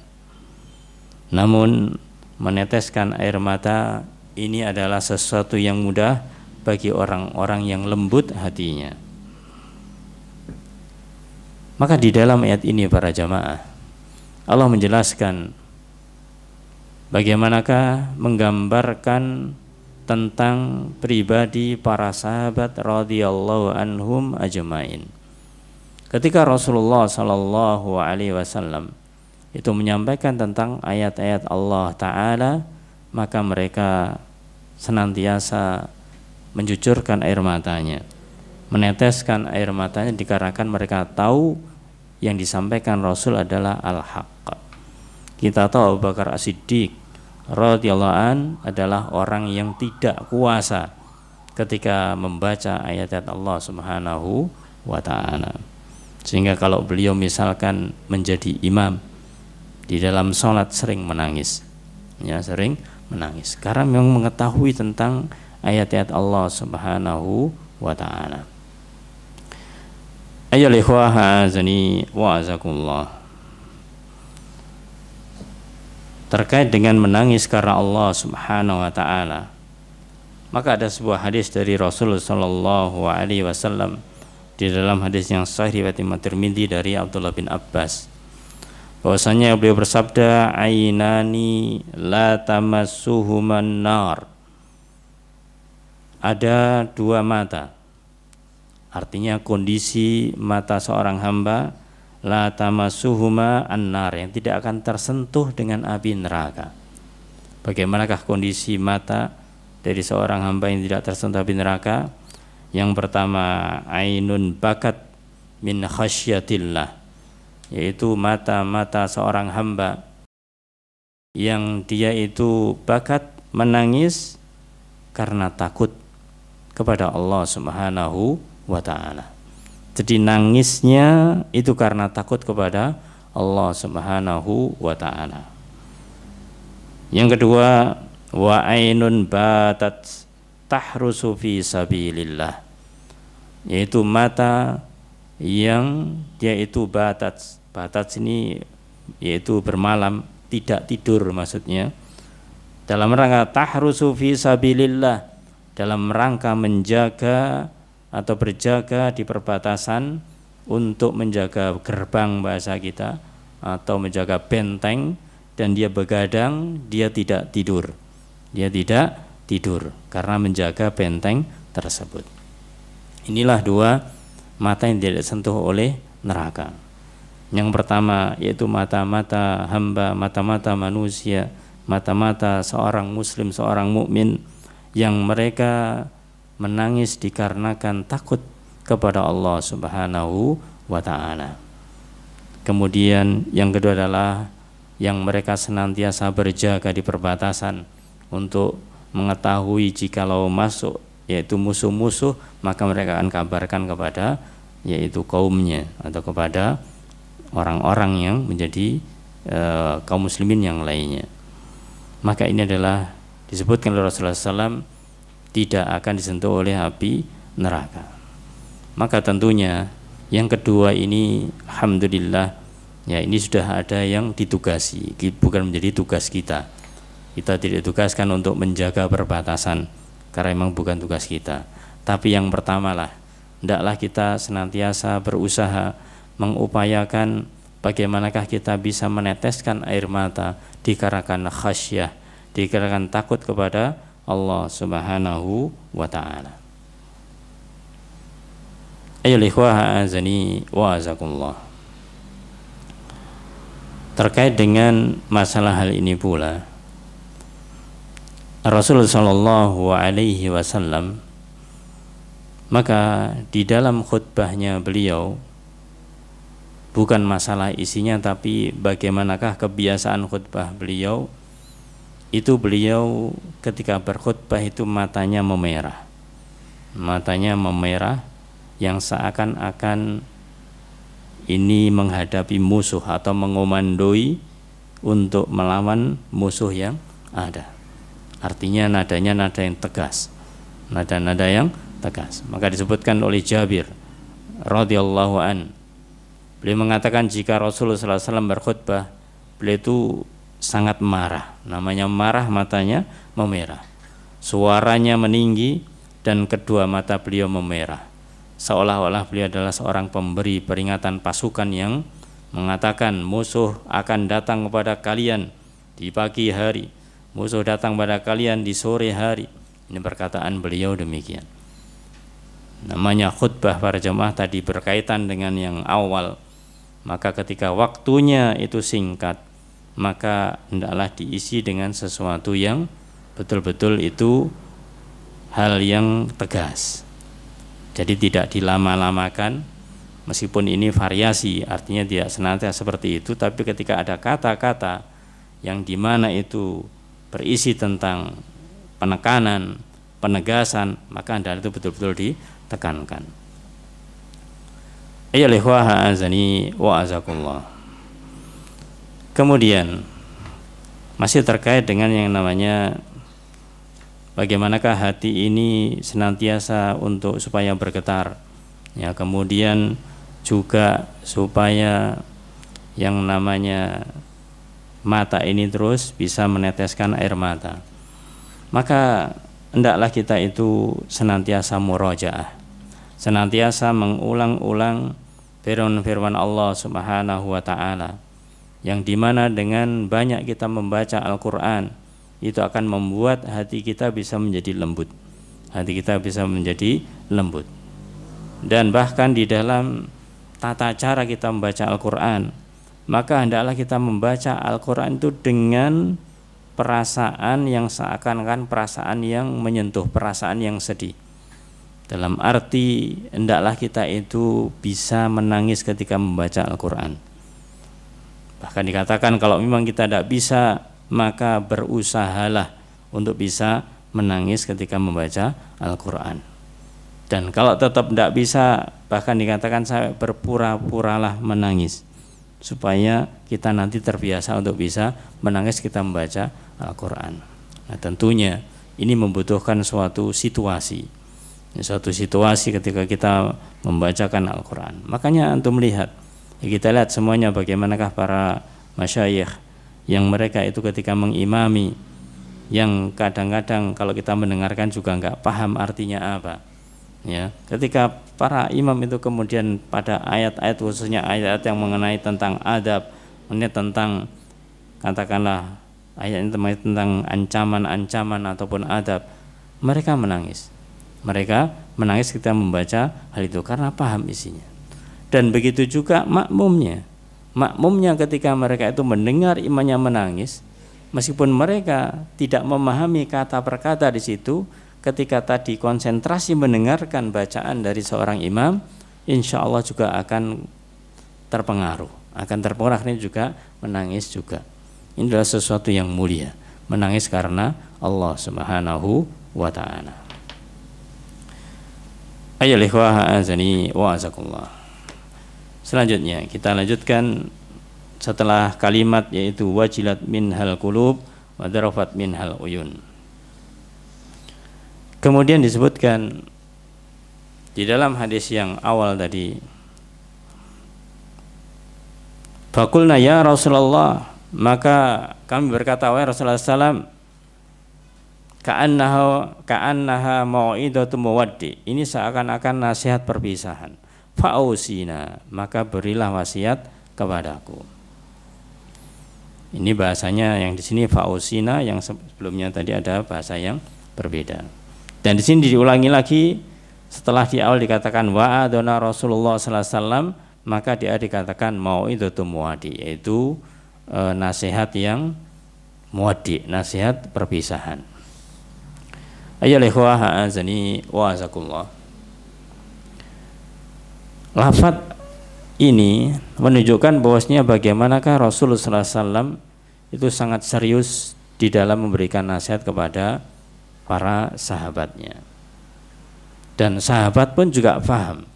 Namun meneteskan air mata ini adalah sesuatu yang mudah bagi orang-orang yang lembut hatinya. Maka di dalam ayat ini para jamaah, Allah menjelaskan bagaimanakah menggambarkan tentang pribadi para sahabat radhiyallahu anhum ajmain. Ketika Rasulullah sallallahu alaihi wasallam itu menyampaikan tentang ayat-ayat Allah Ta'ala, maka mereka senantiasa mencucurkan air matanya, meneteskan air matanya dikarenakan mereka tahu yang disampaikan Rasul adalah al-haq. Kita tahu Abu Bakar As-Siddiq radhiyallahu an adalah orang yang tidak kuasa ketika membaca ayat-ayat Allah Subhanahu wa ta'ala, sehingga kalau beliau misalkan menjadi imam di dalam sholat sering menangis, sering menangis karena memang mengetahui tentang ayat-ayat Allah Subhanahu wa ta'ala. Ayyuhal ikhwah azani wa azakumullah. Terkait dengan menangis karena Allah Subhanahu wa ta'ala, maka ada sebuah hadis dari Rasulullah sallallahu alaihi wasallam di dalam hadis yang sahih riwayat Imam Tirmidzi dari Abdullah bin Abbas, bahwasanya beliau bersabda, ainani la tamassuhuman nar, ada dua mata, artinya kondisi mata seorang hamba la tamassuhuma annar, yang tidak akan tersentuh dengan api neraka. Bagaimanakah kondisi mata dari seorang hamba yang tidak tersentuh api neraka? Yang pertama, ainun bakat min khasyatillah, yaitu mata-mata seorang hamba yang dia itu bakat menangis karena takut kepada Allah Subhanahu wa ta'ala. Jadi nangisnya itu karena takut kepada Allah Subhanahu wa ta'ala. Yang kedua, wa ainun batat tahrusu fi sabilillah, yaitu mata yang dia itu batat ini yaitu bermalam, tidak tidur maksudnya, dalam rangka tahrusu fi sabilillah, dalam rangka menjaga atau berjaga di perbatasan untuk menjaga gerbang bahasa kita atau menjaga benteng, dan dia begadang, dia tidak tidur karena menjaga benteng tersebut. Inilah dua mata yang tidak disentuh oleh neraka. Yang pertama yaitu mata-mata hamba, mata-mata manusia, mata-mata seorang muslim, seorang mukmin yang mereka menangis dikarenakan takut kepada Allah Subhanahu wa ta'ala. Kemudian yang kedua adalah yang mereka senantiasa berjaga di perbatasan untuk mengetahui jikalau masuk yaitu musuh-musuh, maka mereka akan kabarkan kepada yaitu kaumnya atau kepada orang-orang yang menjadi kaum muslimin yang lainnya. Maka ini adalah disebutkan oleh Rasulullah SAW tidak akan disentuh oleh api neraka. Maka tentunya yang kedua ini alhamdulillah ya, ini sudah ada yang ditugasi, bukan menjadi tugas kita. Kita tidak ditugaskan untuk menjaga perbatasan karena memang bukan tugas kita. Tapi yang pertama lah, hendaklah kita senantiasa berusaha mengupayakan bagaimanakah kita bisa meneteskan air mata dikarenakan khasyah, dikarenakan takut kepada Allah Subhanahu wa ta'ala. Ayyuhal ikhwah a'azani wa azakumullah. Terkait dengan masalah hal ini pula, Rasulullah sallallahu alaihi wasallam maka di dalam khutbahnya beliau, bukan masalah isinya tapi bagaimanakah kebiasaan khutbah beliau, itu beliau ketika berkhutbah itu matanya memerah yang seakan-akan ini menghadapi musuh atau mengomandoi untuk melawan musuh yang ada. Artinya nadanya nada yang tegas, nada-nada yang tegas. Maka disebutkan oleh Jabir radhiyallahu an, beliau mengatakan jika Rasulullah SAW berkhutbah, beliau itu sangat marah. Namanya marah, matanya memerah, suaranya meninggi, dan kedua mata beliau memerah, seolah-olah beliau adalah seorang pemberi peringatan pasukan yang mengatakan musuh akan datang kepada kalian di pagi hari, musuh datang pada kalian di sore hari. Ini perkataan beliau demikian. Namanya khutbah para jemaah tadi berkaitan dengan yang awal. Maka ketika waktunya itu singkat, maka hendaklah diisi dengan sesuatu yang betul-betul itu hal yang tegas. Jadi tidak dilama-lamakan, meskipun ini variasi, artinya tidak senantiasa seperti itu, tapi ketika ada kata-kata yang dimana itu berisi tentang penekanan, penegasan, maka hendaknya itu betul-betul ditekankan. Ayyuhal ikhwah a'azani wa azakumullah. Kemudian masih terkait dengan yang namanya bagaimanakah hati ini senantiasa untuk supaya bergetar, ya, kemudian juga supaya yang namanya mata ini terus bisa meneteskan air mata. Maka hendaklah kita itu senantiasa murojaah, senantiasa mengulang-ulang firman-firman Allah Subhanahu wa ta'ala, yang dimana dengan banyak kita membaca Al-Quran itu akan membuat hati kita bisa menjadi lembut, hati kita bisa menjadi lembut. Dan bahkan di dalam tata cara kita membaca Al-Quran, maka hendaklah kita membaca Al-Quran itu dengan perasaan yang seakan-akan perasaan yang menyentuh, perasaan yang sedih. Dalam arti hendaklah kita itu bisa menangis ketika membaca Al-Quran. Bahkan dikatakan kalau memang kita tidak bisa, maka berusahalah untuk bisa menangis ketika membaca Al-Quran. Dan kalau tetap tidak bisa, bahkan dikatakan saya berpura-puralah menangis, supaya kita nanti terbiasa untuk bisa menangis kita membaca Al-Quran. Nah, tentunya ini membutuhkan suatu situasi ketika kita membacakan Al-Quran. Makanya antum lihat, kita lihat semuanya bagaimanakah para masyayikh yang mereka itu ketika mengimami, yang kadang-kadang kalau kita mendengarkan juga nggak paham artinya apa. Ya, ketika para imam itu kemudian pada ayat-ayat, khususnya ayat-ayat yang mengenai tentang adab, tentang katakanlah ayat ini tentang ancaman-ancaman ataupun adab, mereka menangis ketika membaca hal itu karena paham isinya. Dan begitu juga makmumnya ketika mereka itu mendengar imamnya menangis, meskipun mereka tidak memahami kata per kata di situ, ketika tadi konsentrasi mendengarkan bacaan dari seorang imam, insya Allah juga akan terpengaruh ini juga menangis juga. Ini adalah sesuatu yang mulia, menangis karena Allah Subhanahu wa ta'ala. Ayyuhal ikhwah azani wa azakullah. Selanjutnya kita lanjutkan setelah kalimat yaitu wajilat minhal qulub wa darafat minhal uyun. Kemudian disebutkan di dalam hadis yang awal tadi, faqulna ya Rasulullah, maka kami berkata wahai Rasulullah SAW, ka'annaha mau'idatu muwaddi, ini seakan-akan nasihat perpisahan. Fa'usina, maka berilah wasiat kepadaku. Ini bahasanya yang di sini fa'usina, yang sebelumnya tadi ada bahasa yang berbeda. Dan di sini diulangi lagi, setelah di awal dikatakan wa'adona Rasulullah sallallahu alaihi wasallam, maka dia dikatakan mau'idatu muwaddi, yaitu nasihat yang muwaddi, nasihat perpisahan. Ayyuhal ikhwah azani wa azakullah. Lafaz ini menunjukkan bahwasanya bagaimanakah Rasulullah sallallahu alaihi wasallam itu sangat serius di dalam memberikan nasihat kepada para sahabatnya. Dan sahabat pun juga paham,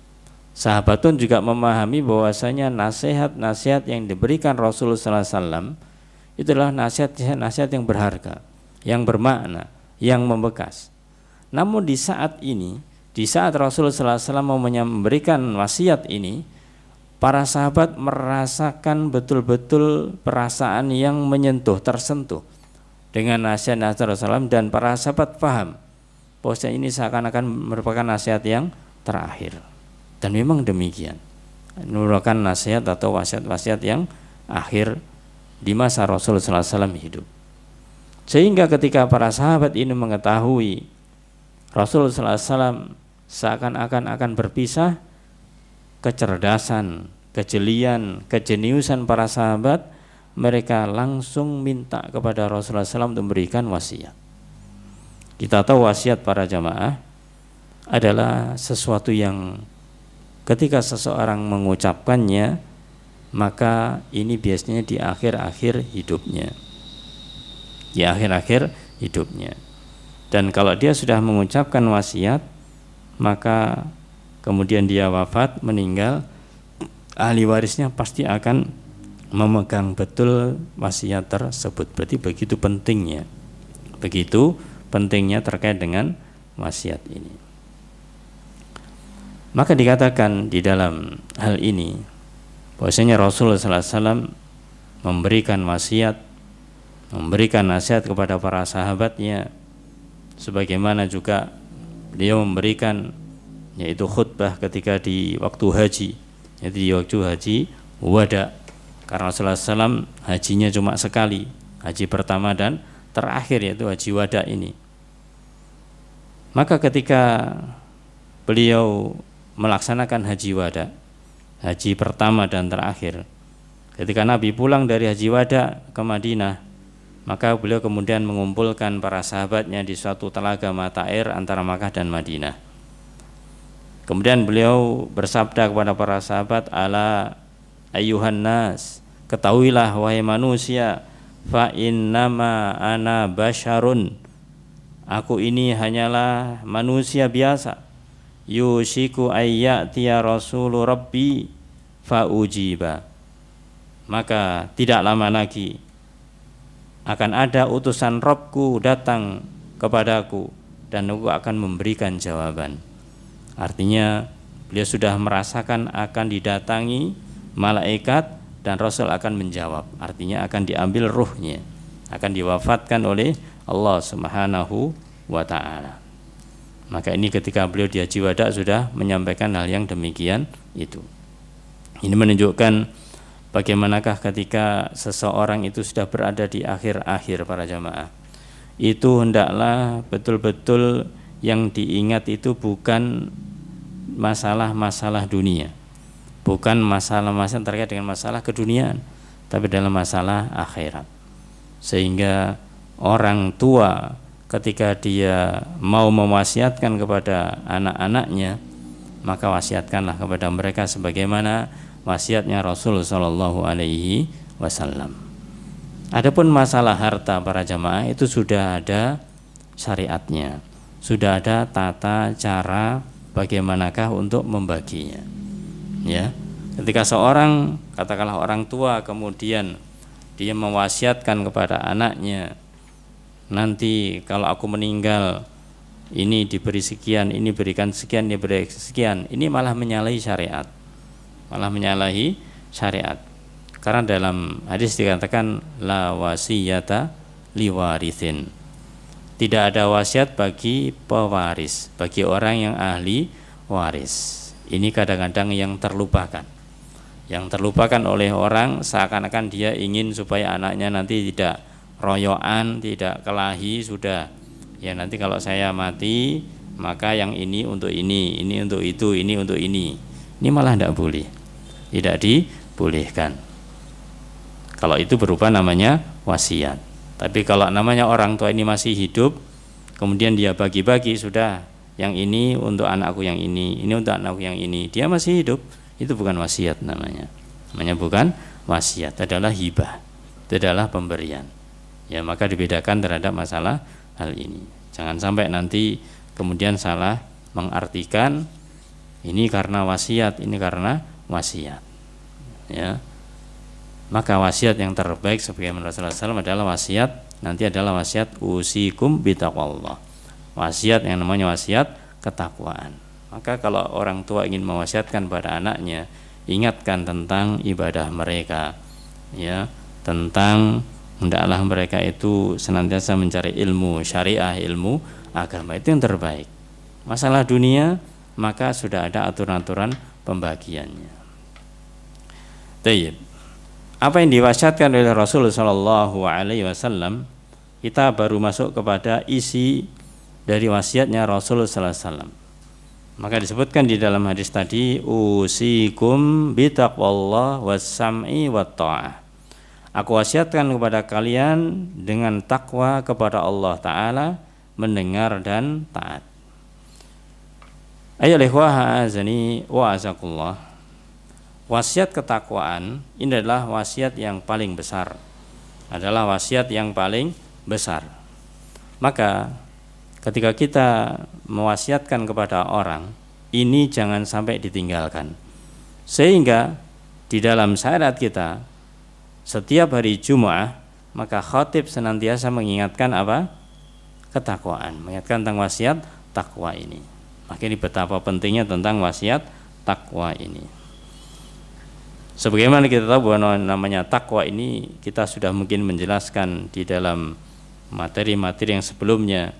sahabat pun juga memahami bahwasanya nasihat-nasihat yang diberikan Rasulullah SAW itulah nasihat-nasihat yang berharga, yang bermakna, yang membekas. Namun di saat ini, di saat Rasulullah SAW memberikan wasiat ini, para sahabat merasakan betul-betul perasaan yang menyentuh, tersentuh dengan nasihat-nasihat Rasulullah SAW, dan para sahabat paham bahwa ini seakan-akan merupakan nasihat yang terakhir. Dan memang demikian, merupakan nasihat atau wasiat-wasiat yang akhir di masa Rasulullah SAW hidup. Sehingga ketika para sahabat ini mengetahui Rasulullah SAW seakan-akan akan berpisah, kecerdasan, kejelian, kejeniusan para sahabat, mereka langsung minta kepada Rasulullah SAW untuk memberikan wasiat. Kita tahu wasiat para jamaah adalah sesuatu yang ketika seseorang mengucapkannya, maka ini biasanya di akhir-akhir hidupnya. Di akhir-akhir hidupnya. Dan kalau dia sudah mengucapkan wasiat, maka kemudian dia wafat, meninggal, ahli warisnya pasti akan memegang betul wasiat tersebut. Berarti begitu pentingnya terkait dengan wasiat ini. Maka dikatakan di dalam hal ini bahwasanya Rasulullah SAW memberikan wasiat, memberikan nasihat kepada para sahabatnya, sebagaimana juga beliau memberikan yaitu khutbah ketika di waktu haji, yaitu di waktu haji wada. Karena Rasulullah SAW hajinya cuma sekali, haji pertama dan terakhir, yaitu haji wada ini. Maka ketika beliau melaksanakan haji wada, haji pertama dan terakhir. Ketika Nabi pulang dari haji wada ke Madinah, maka beliau kemudian mengumpulkan para sahabatnya di suatu telaga mata air antara Makkah dan Madinah. Kemudian beliau bersabda kepada para sahabat, ala ayyuhan nas, ketahuilah wahai manusia, fa innama ana basyarun, aku ini hanyalah manusia biasa. Yushiku ayyatiya rasulu rabbi fa ujiba, maka tidak lama lagi akan ada utusan Rabbku datang kepadaku dan aku akan memberikan jawaban. Artinya beliau sudah merasakan akan didatangi malaikat dan Rasul akan menjawab. Artinya akan diambil ruhnya, akan diwafatkan oleh Allah Subhanahu wa ta'ala. Maka ini ketika beliau di haji wada sudah menyampaikan hal yang demikian itu. Ini menunjukkan bagaimanakah ketika seseorang itu sudah berada di akhir-akhir para jamaah, itu hendaklah betul-betul yang diingat itu bukan masalah-masalah dunia, bukan masalah-masalah terkait dengan masalah keduniaan, tapi dalam masalah akhirat. Sehingga orang tua ketika dia mau mewasiatkan kepada anak-anaknya, maka wasiatkanlah kepada mereka sebagaimana wasiatnya Rasul sallallahu alaihi wasallam. Adapun masalah harta para jamaah itu sudah ada syariatnya, sudah ada tata cara bagaimanakah untuk membaginya. Ya, ketika seorang, katakanlah orang tua, kemudian dia mewasiatkan kepada anaknya, nanti kalau aku meninggal ini diberi sekian, ini berikan sekian, ini beri sekian, ini malah menyalahi syariat, malah menyalahi syariat. Karena dalam hadis dikatakan la wasiyata liwarithin, tidak ada wasiat bagi pewaris, bagi orang yang ahli waris. Ini kadang-kadang yang terlupakan, oleh orang, seakan-akan dia ingin supaya anaknya nanti tidak royoan, tidak kelahi, sudah ya nanti kalau saya mati maka yang ini untuk ini untuk itu, ini untuk ini. Ini malah tidak boleh, tidak dibolehkan. Kalau itu berupa namanya wasiat. Tapi kalau namanya orang tua ini masih hidup, kemudian dia bagi-bagi, sudah yang ini untuk anakku yang ini untuk anakku yang ini, dia masih hidup, itu bukan wasiat namanya. Namanya bukan wasiat, adalah hibah, itu adalah pemberian. Ya, maka dibedakan terhadap masalah hal ini. Jangan sampai nanti kemudian salah mengartikan ini karena wasiat, ini karena wasiat. Ya. Maka wasiat yang terbaik sebagaimana Rasulullah SAW adalah wasiat, nanti adalah wasiat usikum bitaqwallah, wasiat yang namanya wasiat ketakwaan. Maka kalau orang tua ingin mewasiatkan pada anaknya, ingatkan tentang ibadah mereka, ya, tentang hendaklah mereka itu senantiasa mencari ilmu syariah, ilmu agama, itu yang terbaik. Masalah dunia maka sudah ada aturan-aturan pembagiannya. Tayyib. Apa yang diwasiatkan oleh Rasulullah Shallallahu Alaihi Wasallam, kita baru masuk kepada isi dari wasiatnya Rasulullah Sallallahu Alaihi Wasallam. Maka disebutkan di dalam hadis tadi, usikum bitaqwallah was-sam'i wat-ta'ah. Aku wasiatkan kepada kalian dengan takwa kepada Allah Ta'ala, mendengar dan taat. Ayo ikhwah azani wa azakullah. Wasiat ketakwaan ini adalah wasiat yang paling besar, adalah wasiat yang paling besar. Maka ketika kita mewasiatkan kepada orang, ini jangan sampai ditinggalkan. Sehingga di dalam syariat kita, setiap hari Jumat, maka khatib senantiasa mengingatkan apa? Ketakwaan, mengingatkan tentang wasiat takwa ini. Maka ini betapa pentingnya tentang wasiat takwa ini. Sebagaimana kita tahu bahwa namanya takwa ini kita sudah mungkin menjelaskan di dalam materi-materi yang sebelumnya,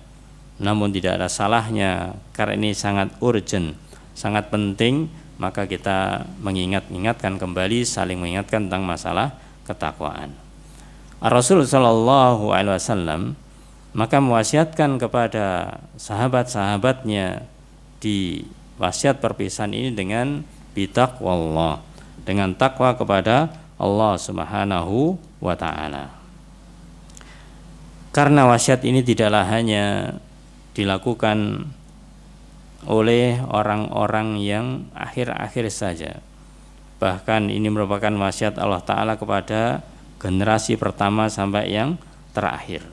namun tidak ada salahnya karena ini sangat urgent, sangat penting, maka kita mengingatkan kembali, saling mengingatkan tentang masalah ketakwaan. Rasulullah Shallallahu Alaihi Wasallam maka mewasiatkan kepada sahabat-sahabatnya di wasiat perpisahan ini dengan bitaqwallah, dengan takwa kepada Allah Subhanahu wa ta'ala. Karena wasiat ini tidaklah hanya dilakukan oleh orang-orang yang akhir-akhir saja, bahkan ini merupakan wasiat Allah Ta'ala kepada generasi pertama sampai yang terakhir.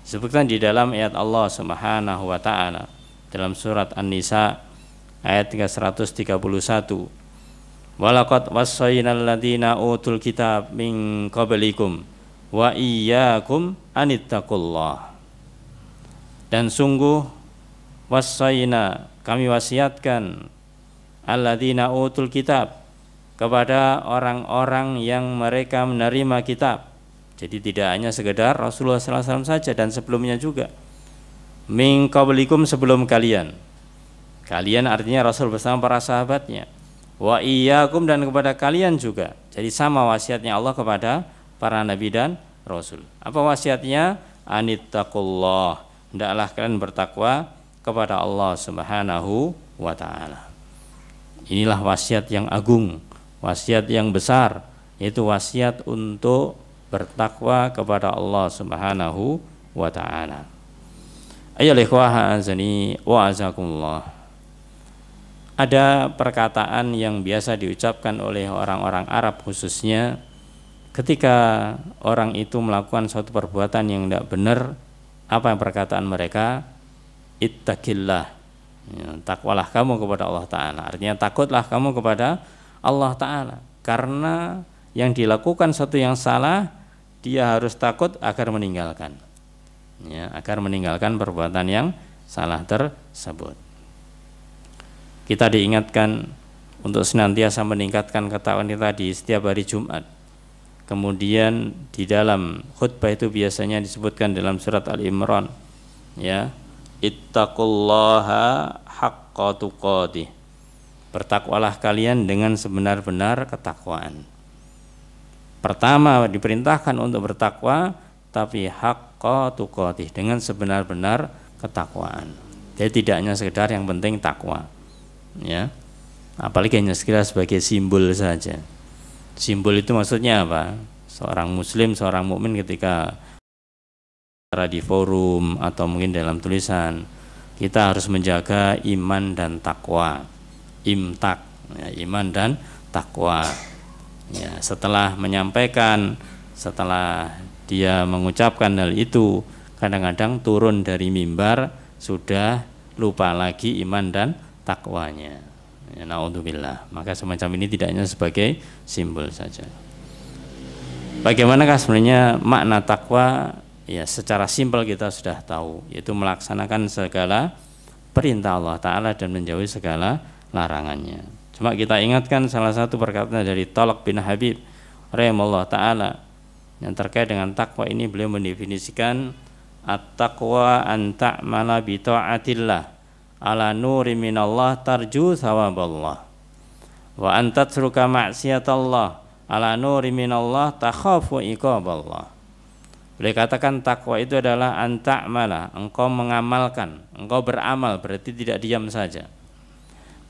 Disebutkan di dalam ayat Allah Subhanahu wa ta'ala dalam surat An-Nisa ayat 131, walaqad wassaynal ladzina utul kitab min qablikum wa iyyakum anittaqullah. Dan sungguh wassayna, kami wasiatkan, alladzina utul kitab, kepada orang-orang yang mereka menerima kitab. Jadi tidak hanya sekedar Rasulullah SAW saja dan sebelumnya juga. Min qablikum, sebelum kalian. Kalian artinya Rasul bersama para sahabatnya. Wa iyyakum, dan kepada kalian juga. Jadi sama wasiatnya Allah kepada para nabi dan rasul. Apa wasiatnya? Anittaqullah, hendaklah kalian bertakwa kepada Allah Subhanahu wa ta'ala. Inilah wasiat yang agung, wasiat yang besar, yaitu wasiat untuk bertakwa kepada Allah Subhanahu wa ta'ala. Ayyuhal ikhwah azani wa azakumullah. Ada perkataan yang biasa diucapkan oleh orang-orang Arab khususnya ketika orang itu melakukan suatu perbuatan yang tidak benar. Apa yang perkataan mereka? Ittaqillah, ya, takwalah kamu kepada Allah Ta'ala. Artinya takutlah kamu kepada Allah Ta'ala. Karena yang dilakukan sesuatu yang salah, dia harus takut agar meninggalkan, ya, agar meninggalkan perbuatan yang salah tersebut. Kita diingatkan untuk senantiasa meningkatkan ketakwaan kita di setiap hari Jumat. Kemudian di dalam khutbah itu biasanya disebutkan dalam surat Al-Imran, ya, ittaqullaha haqqa tuqatih, bertakwalah kalian dengan sebenar-benar ketakwaan. Pertama diperintahkan untuk bertakwa, tapi haqqa tuqatih, dengan sebenar-benar ketakwaan. Jadi tidak hanya sekedar yang penting takwa, ya, apalagi hanya sekedar sebagai simbol saja. Simbol itu maksudnya apa? Seorang muslim, seorang mukmin ketika di forum atau mungkin dalam tulisan, kita harus menjaga iman dan takwa, imtak, ya, iman dan takwa. Ya, setelah menyampaikan, setelah dia mengucapkan hal itu, kadang-kadang turun dari mimbar sudah lupa lagi iman dan takwanya. Ya, naudzubillah. Maka semacam ini tidak hanya sebagai simbol saja. Bagaimanakah sebenarnya makna takwa? Ya, secara simpel kita sudah tahu, yaitu melaksanakan segala perintah Allah Ta'ala dan menjauhi segala larangannya. Cuma kita ingatkan salah satu perkataan dari Talq bin Habib rahimahullah ta'ala yang terkait dengan takwa ini. Beliau mendefinisikan at-taqwa an ta'mala bi ta'atillah ala nuri minallah tarju thawaballah wa an tatruka ma'siyatallah ala nuri minallah takhafu iqaballah. Beliau katakan takwa itu adalah an ta'mala, engkau mengamalkan, engkau beramal, berarti tidak diam saja.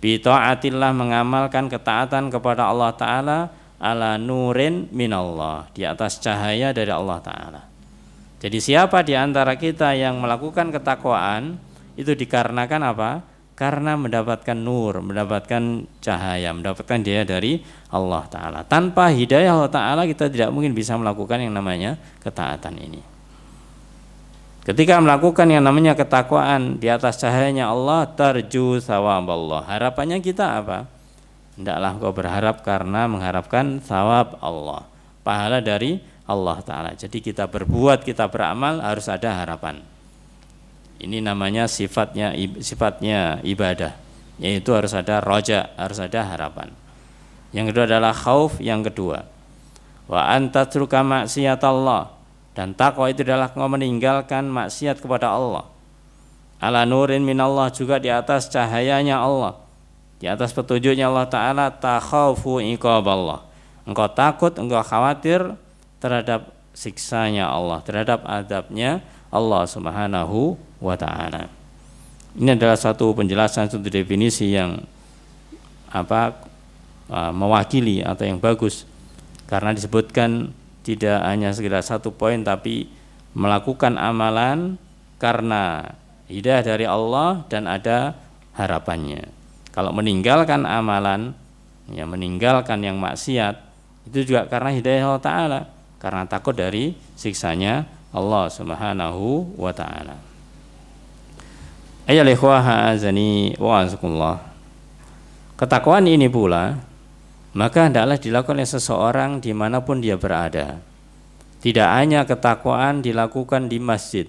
Bi ta'atillah, mengamalkan ketaatan kepada Allah Ta'ala, ala nurin minallah, di atas cahaya dari Allah Ta'ala. Jadi siapa di antara kita yang melakukan ketakwaan itu dikarenakan apa? Karena mendapatkan nur, mendapatkan cahaya, mendapatkan hidayah dari Allah Ta'ala. Tanpa hidayah Allah Ta'ala kita tidak mungkin bisa melakukan yang namanya ketaatan ini. Ketika melakukan yang namanya ketakwaan di atas cahayanya Allah, tarju thawaballah, harapannya kita apa? Hendaklah kau berharap karena mengharapkan thawab Allah, pahala dari Allah Ta'ala. Jadi kita berbuat, kita beramal harus ada harapan. Ini namanya sifatnya ibadah, yaitu harus ada roja, harus ada harapan. Yang kedua adalah khauf. Yang kedua, wa antatruka maksiatallah, dan takwa itu adalah engkau meninggalkan maksiat kepada Allah. Ala nurin minallah, juga di atas cahayanya Allah, di atas petunjuknya Allah Ta'ala. Takhafu iqaballah, engkau takut, engkau khawatir terhadap siksanya Allah, terhadap adabnya Allah Subhanahu wa Ta'ala. Ini adalah satu penjelasan, satu definisi yang mewakili atau yang bagus, karena disebutkan tidak hanya sekedar satu poin tapi melakukan amalan karena hidayah dari Allah dan ada harapannya. Kalau meninggalkan amalan, ya meninggalkan yang maksiat, itu juga karena hidayah Allah Ta'ala, karena takut dari siksanya Allah Subhanahu wa Ta'ala. Ayyuhal ikhwah azani wa azakumullah. Ketakwaan ini pula maka hendaklah dilakukan oleh seseorang dimanapun dia berada. Tidak hanya ketakwaan dilakukan di masjid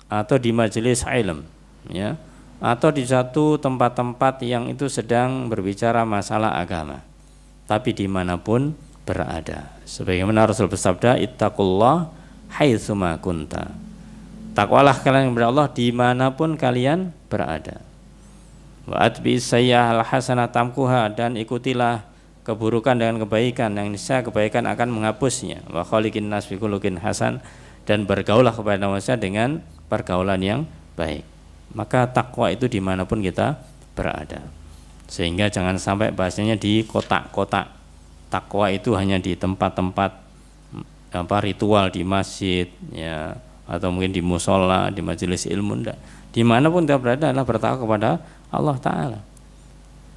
atau di majelis ilm, ya, atau di satu tempat-tempat yang itu sedang berbicara masalah agama, tapi dimanapun berada. Sebagaimana Rasul bersabda, ittaqullah haitsuma kunta. Takwalah kalian kepada Allah dimanapun kalian berada. Wa atbi sayyi'al hasanah tamkuha, dan ikutilah keburukan dengan kebaikan, yang niscaya kebaikan akan menghapusnya. Wa khaliqin nas bi khuluqin hasan, dan bergaulah kepada manusia dengan pergaulan yang baik. Maka takwa itu dimanapun kita berada, sehingga jangan sampai bahasanya di kotak-kotak. Takwa itu hanya di tempat-tempat ritual, di masjid, ya, atau mungkin di musola, di majelis ilmu. Enggak. Dimanapun kita berada adalah bertakwa kepada Allah Ta'ala.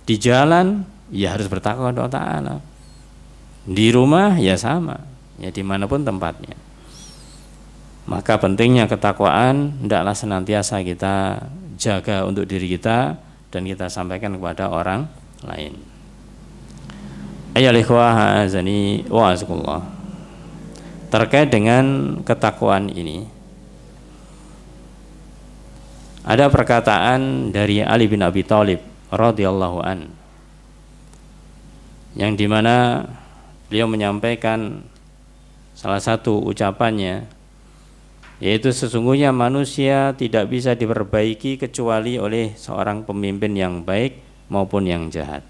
Di jalan ya harus bertakwa kepada Allah Ta'ala. Di rumah ya sama, ya dimanapun tempatnya. Maka pentingnya ketakwaan hendaklah senantiasa kita jaga untuk diri kita dan kita sampaikan kepada orang lain. Ayyuhal ikhwah azani wa azakumullah. Terkait dengan ketakwaan ini, ada perkataan dari Ali bin Abi Thalib radhiyallahu an, yang dimana beliau menyampaikan salah satu ucapannya, yaitu sesungguhnya manusia tidak bisa diperbaiki kecuali oleh seorang pemimpin yang baik maupun yang jahat.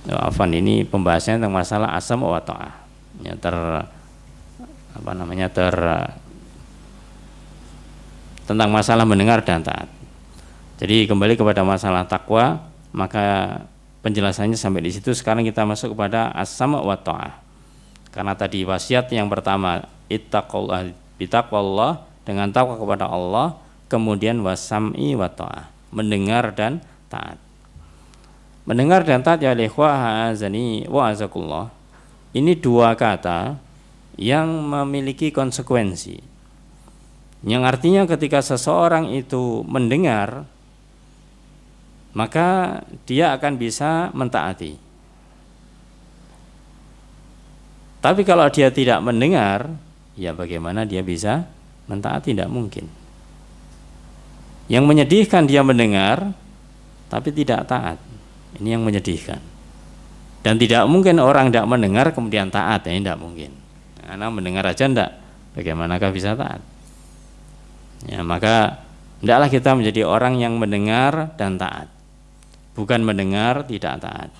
Afan, ini pembahasannya tentang masalah asam wa ta'ah, ya, tentang masalah mendengar dan taat. Jadi kembali kepada masalah takwa, maka penjelasannya sampai di situ. Sekarang kita masuk kepada as-sam' wa ta'ah. Karena tadi wasiat yang pertama ittaqullah bitaqwallah, dengan takwa kepada Allah, kemudian wasam'i wa ta'ah, mendengar dan taat. Mendengar dan taat, ya ikhwah azani wa azakullah, ini dua kata yang memiliki konsekuensi, yang artinya ketika seseorang itu mendengar, maka dia akan bisa mentaati. Tapi kalau dia tidak mendengar, ya bagaimana dia bisa mentaati? Tidak mungkin. Yang menyedihkan dia mendengar tapi tidak taat. Ini yang menyedihkan. Dan tidak mungkin orang tidak mendengar kemudian taat, ya tidak mungkin. Karena mendengar aja tidak, bagaimanakah bisa taat? Ya, maka hendaklah kita menjadi orang yang mendengar dan taat, bukan mendengar tidak taat.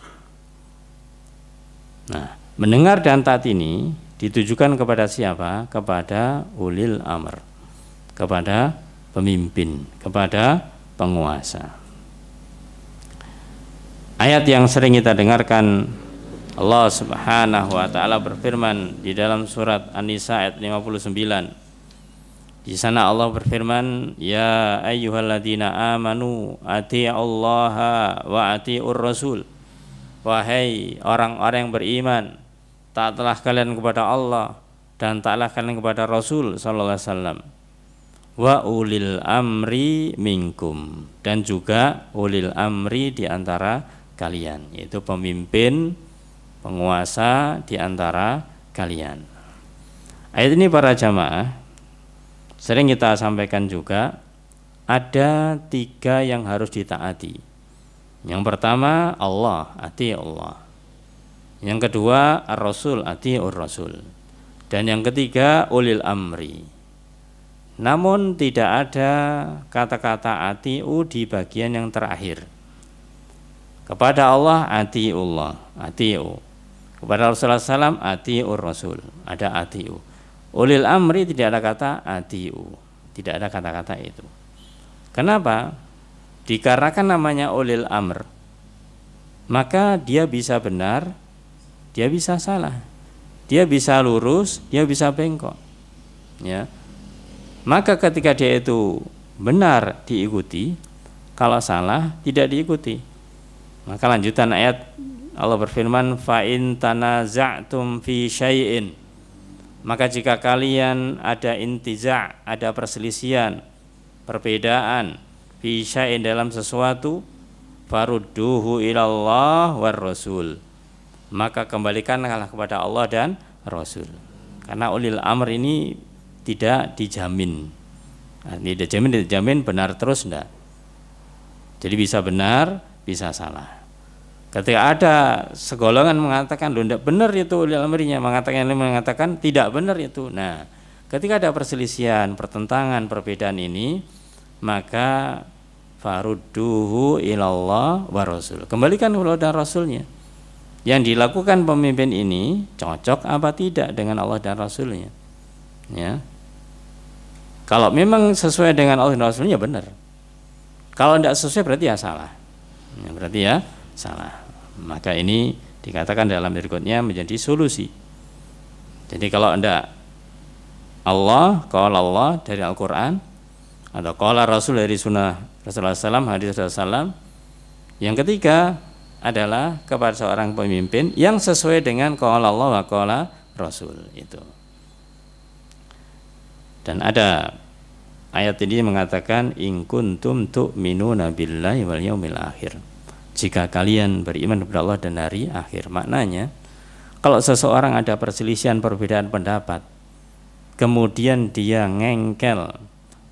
Nah, mendengar dan taat ini ditujukan kepada siapa? Kepada ulil amr, kepada pemimpin, kepada penguasa. Ayat yang sering kita dengarkan, Allah Subhanahu wa taala berfirman di dalam surat An-Nisa ayat 59. Di sana Allah berfirman, ya ayyuhalladzina amanu atii'allaha wa atii'ur rasul. Wahai orang-orang yang beriman, taatlah kalian kepada Allah dan taatlah kalian kepada Rasul sallallahu alaihi wasallam. Wa ulil amri minkum, dan juga ulil amri di antara kalian, yaitu pemimpin, penguasa di antara kalian. Ayat ini para jamaah sering kita sampaikan juga, ada tiga yang harus ditaati. Yang pertama Allah, ati Allah. Yang kedua ar-rasul, atiur rasul. Dan yang ketiga ulil amri. Namun tidak ada kata-kata atiu di bagian yang terakhir. Kepada Allah atiullah, atiu. Kepada Rasulullah SAW atiur rasul, ada atiu. Ulil amri tidak ada kata atiu, tidak ada kata-kata itu. Kenapa? Dikarenakan namanya ulil amr, maka dia bisa benar, dia bisa salah, dia bisa lurus, dia bisa bengkok. Ya. Maka ketika dia itu benar diikuti, kalau salah tidak diikuti. Maka lanjutan ayat Allah berfirman, fa in tanaza'tum fi syai'in, maka jika kalian ada intiza', ada perselisihan, perbedaan fi syai'in dalam sesuatu, farudduhu ilallah war rasul, maka kembalikanlah kepada Allah dan Rasul. Karena ulil amr ini tidak dijamin. Tidak dijamin benar terus enggak. Jadi bisa benar, bisa salah. Ketika ada segolongan mengatakan lu enggak benar itu ulil amrinya, mengatakan tidak benar itu. Nah, ketika ada perselisihan, pertentangan, perbedaan ini, maka farudduhu ilallah wa rasul, kembalikan kepada Allah dan Rasulnya. Yang dilakukan pemimpin ini cocok apa tidak dengan Allah dan Rasulnya. Ya. Kalau memang sesuai dengan Allah dan Rasulnya benar. Kalau tidak sesuai berarti ya salah. Ya, berarti ya salah. Maka ini dikatakan dalam berikutnya menjadi solusi. Jadi kalau tidak Allah, qala Allah dari Al-Quran, atau qala Rasul dari sunnah Rasulullah SAW, hadis Rasulullah SAW. Yang ketiga adalah kepada seorang pemimpin yang sesuai dengan qala Allah wa qala Rasul itu. Dan ada ayat ini mengatakan in kuntum tu'minuna billahi wal yaumil akhir, jika kalian beriman kepada Allah dan hari akhir. Maknanya kalau seseorang ada perselisihan, perbedaan pendapat, kemudian dia ngengkel,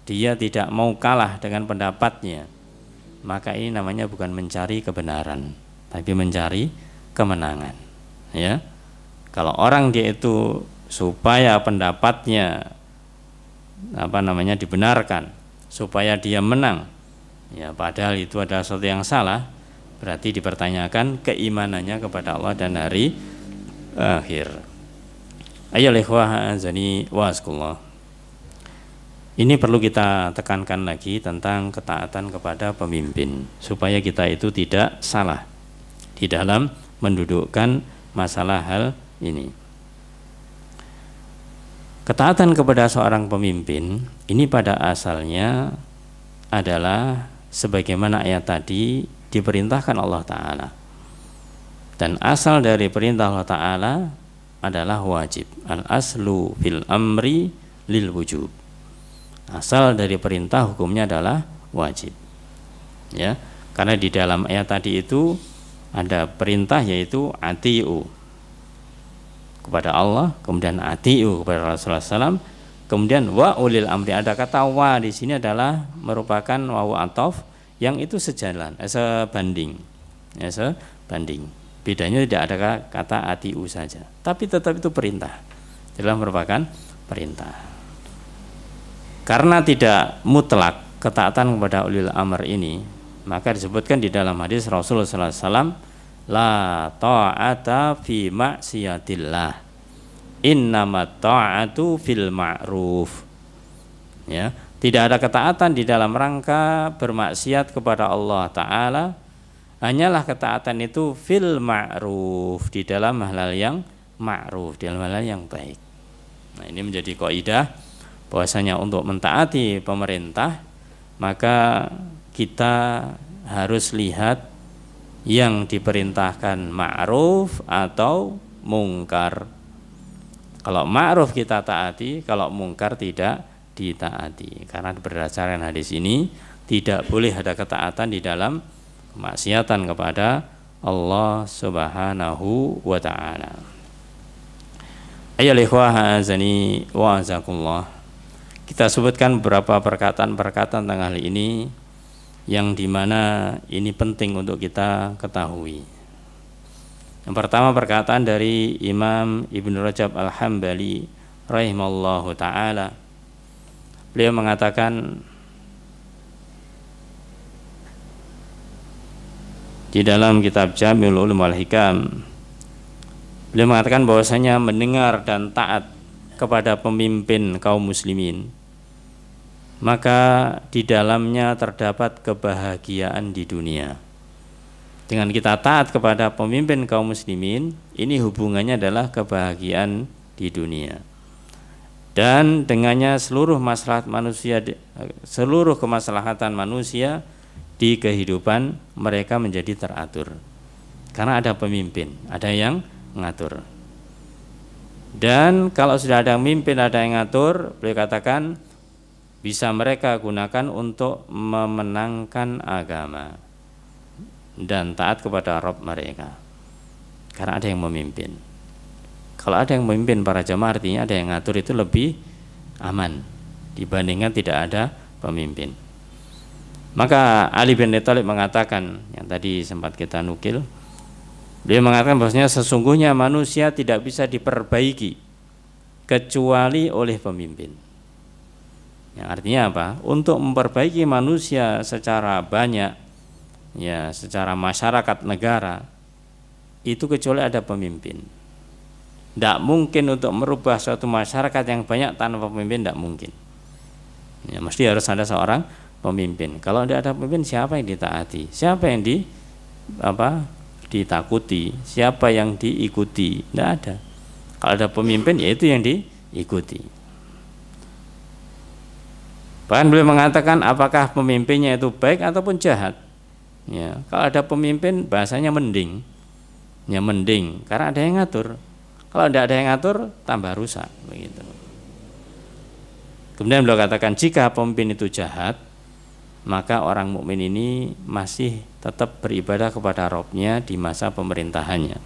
dia tidak mau kalah dengan pendapatnya, maka ini namanya bukan mencari kebenaran, tapi mencari kemenangan. Ya, kalau orang dia itu supaya pendapatnya dibenarkan, supaya dia menang, ya padahal itu adalah sesuatu yang salah, berarti dipertanyakan keimanannya kepada Allah dan hari akhir. Ayo ikhwah azani waskullah. Ini perlu kita tekankan lagi tentang ketaatan kepada pemimpin, supaya kita itu tidak salah di dalam mendudukkan masalah hal ini. Ketaatan kepada seorang pemimpin ini pada asalnya adalah sebagaimana ayat tadi diperintahkan Allah Ta'ala. Dan asal dari perintah Allah Ta'ala adalah wajib. Al-aslu fil amri lil wujub. Asal dari perintah hukumnya adalah wajib. Ya, karena di dalam ayat tadi itu ada perintah yaitu ati'u kepada Allah, kemudian ati'u kepada Rasulullah SAW, kemudian wa ulil amri. Ada kata wa di sini adalah merupakan wawu ataf yang itu sejalan, sebanding, ya, sebanding. Bedanya tidak ada kata ati'u saja, tapi tetap itu perintah, adalah merupakan perintah. Karena tidak mutlak ketaatan kepada ulil amr ini, maka disebutkan di dalam hadis Rasulullah SAW, la ta'ata fi maksiatillah, innamat ta'atu fil ma'ruf. Ya, tidak ada ketaatan di dalam rangka bermaksiat kepada Allah Ta'ala, hanyalah ketaatan itu fil ma'ruf, di dalam hal yang ma'ruf, di dalam hal yang baik. Nah, ini menjadi kaidah bahwasanya untuk mentaati pemerintah maka kita harus lihat yang diperintahkan ma'ruf atau mungkar. Kalau ma'ruf kita taati, kalau mungkar tidak ditaati. Karena berdasarkan hadis ini tidak boleh ada ketaatan di dalam kemaksiatan kepada Allah Subhanahu wa ta'ala. Ayyuhal ikhwah azani wa azakumullah. Kita sebutkan beberapa perkataan-perkataan tentang hal ini yang dimana ini penting untuk kita ketahui. Yang pertama perkataan dari Imam Ibnu Rajab Al-Hambali rahimallahu ta'ala. Beliau mengatakan di dalam kitab Jami'ul Ulum wal Hikam, beliau mengatakan bahwasanya mendengar dan taat kepada pemimpin kaum muslimin, maka di dalamnya terdapat kebahagiaan di dunia Dengan kita taat kepada pemimpin kaum muslimin, ini hubungannya adalah kebahagiaan di dunia. Dan dengannya seluruh maslahat manusia, seluruh kemaslahatan manusia di kehidupan mereka menjadi teratur. Karena ada pemimpin, ada yang ngatur. Dan kalau sudah ada yang mimpin, ada yang ngatur, beliau katakan bisa mereka gunakan untuk memenangkan agama dan taat kepada Rabb mereka. Karena ada yang memimpin. Kalau ada yang memimpin para jamaah, artinya ada yang ngatur, itu lebih aman dibandingkan tidak ada pemimpin. Maka Ali bin Abi Thalib mengatakan, yang tadi sempat kita nukil, dia mengatakan bahwasanya sesungguhnya manusia tidak bisa diperbaiki kecuali oleh pemimpin. Yang artinya apa? Untuk memperbaiki manusia secara banyak, ya secara masyarakat negara, itu kecuali ada pemimpin. Tidak mungkin untuk merubah suatu masyarakat yang banyak tanpa pemimpin, tidak mungkin. Ya, mesti harus ada seorang pemimpin. Kalau tidak ada pemimpin, siapa yang ditaati? Siapa yang ditakuti? Siapa yang diikuti? Tidak ada. Kalau ada pemimpin, yaitu yang diikuti. Bahkan beliau mengatakan apakah pemimpinnya itu baik ataupun jahat. Ya, kalau ada pemimpin bahasanya mending. Ya mending karena ada yang ngatur. Kalau tidak ada yang ngatur tambah rusak begitu. Kemudian beliau katakan jika pemimpin itu jahat, maka orang mukmin ini masih tetap beribadah kepada Rabb-nya di masa pemerintahannya.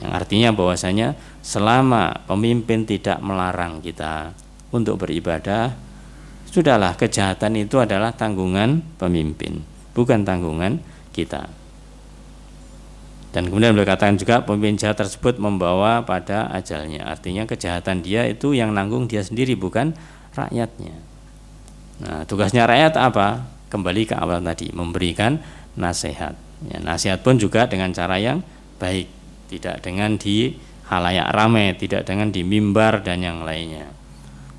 Yang artinya bahwasanya selama pemimpin tidak melarang kita untuk beribadah, sudahlah, kejahatan itu adalah tanggungan pemimpin, bukan tanggungan kita. Dan kemudian beliau katakan juga pemimpin jahat tersebut membawa pada ajalnya. Artinya kejahatan dia itu yang nanggung dia sendiri, bukan rakyatnya. Nah, tugasnya rakyat apa? Kembali ke awal tadi, memberikan nasihat. Ya, nasihat pun juga dengan cara yang baik, tidak dengan di halayak ramai, tidak dengan di mimbar dan yang lainnya.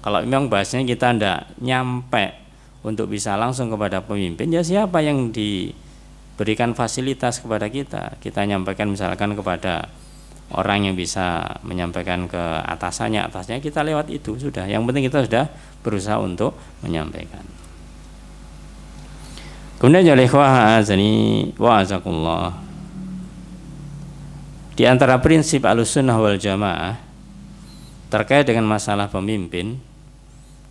Kalau memang bahasanya kita tidak nyampe untuk bisa langsung kepada pemimpin, ya siapa yang diberikan fasilitas kepada kita? Kita nyampaikan misalkan kepada orang yang bisa menyampaikan ke atasannya, kita lewat itu sudah. Yang penting kita sudah berusaha untuk menyampaikan. Kemudian ya ikhwah azani wa azakumullah, di antara prinsip Ahlussunnah wal Jamaah terkait dengan masalah pemimpin,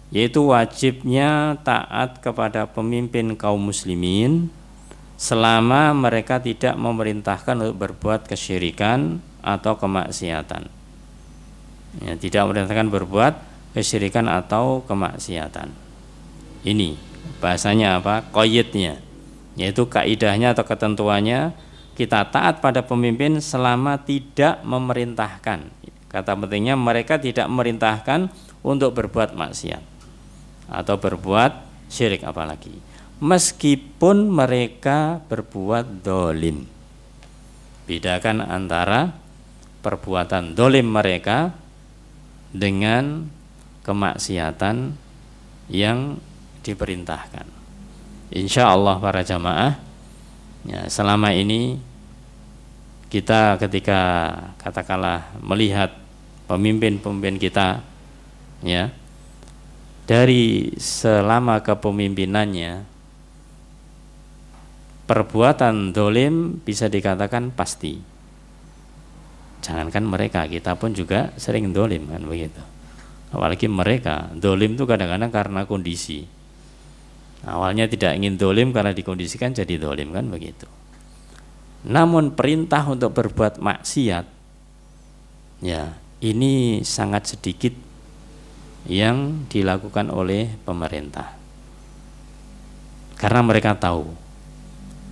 yaitu wajibnya taat kepada pemimpin kaum muslimin selama mereka tidak memerintahkan untuk berbuat kesyirikan atau kemaksiatan. Ya, tidak memerintahkan berbuat kesyirikan atau kemaksiatan. Ini bahasanya apa? Qayyidnya, yaitu kaidahnya atau ketentuannya, kita taat pada pemimpin selama tidak memerintahkan. Kata pentingnya mereka tidak memerintahkan untuk berbuat maksiat atau berbuat syirik apalagi, meskipun mereka berbuat dolim. Bedakan antara perbuatan dolim mereka dengan kemaksiatan yang diperintahkan. Insya Allah para jamaah, ya, selama ini kita ketika katakanlah melihat pemimpin-pemimpin kita, ya, dari selama kepemimpinannya, perbuatan dolim bisa dikatakan pasti. Jangankan mereka, kita pun juga sering dolim kan begitu. Apalagi mereka, dolim itu kadang-kadang karena kondisi. Awalnya tidak ingin dolim, karena dikondisikan jadi dolim kan begitu. Namun perintah untuk berbuat maksiat, ya ini sangat sedikit yang dilakukan oleh pemerintah. Karena mereka tahu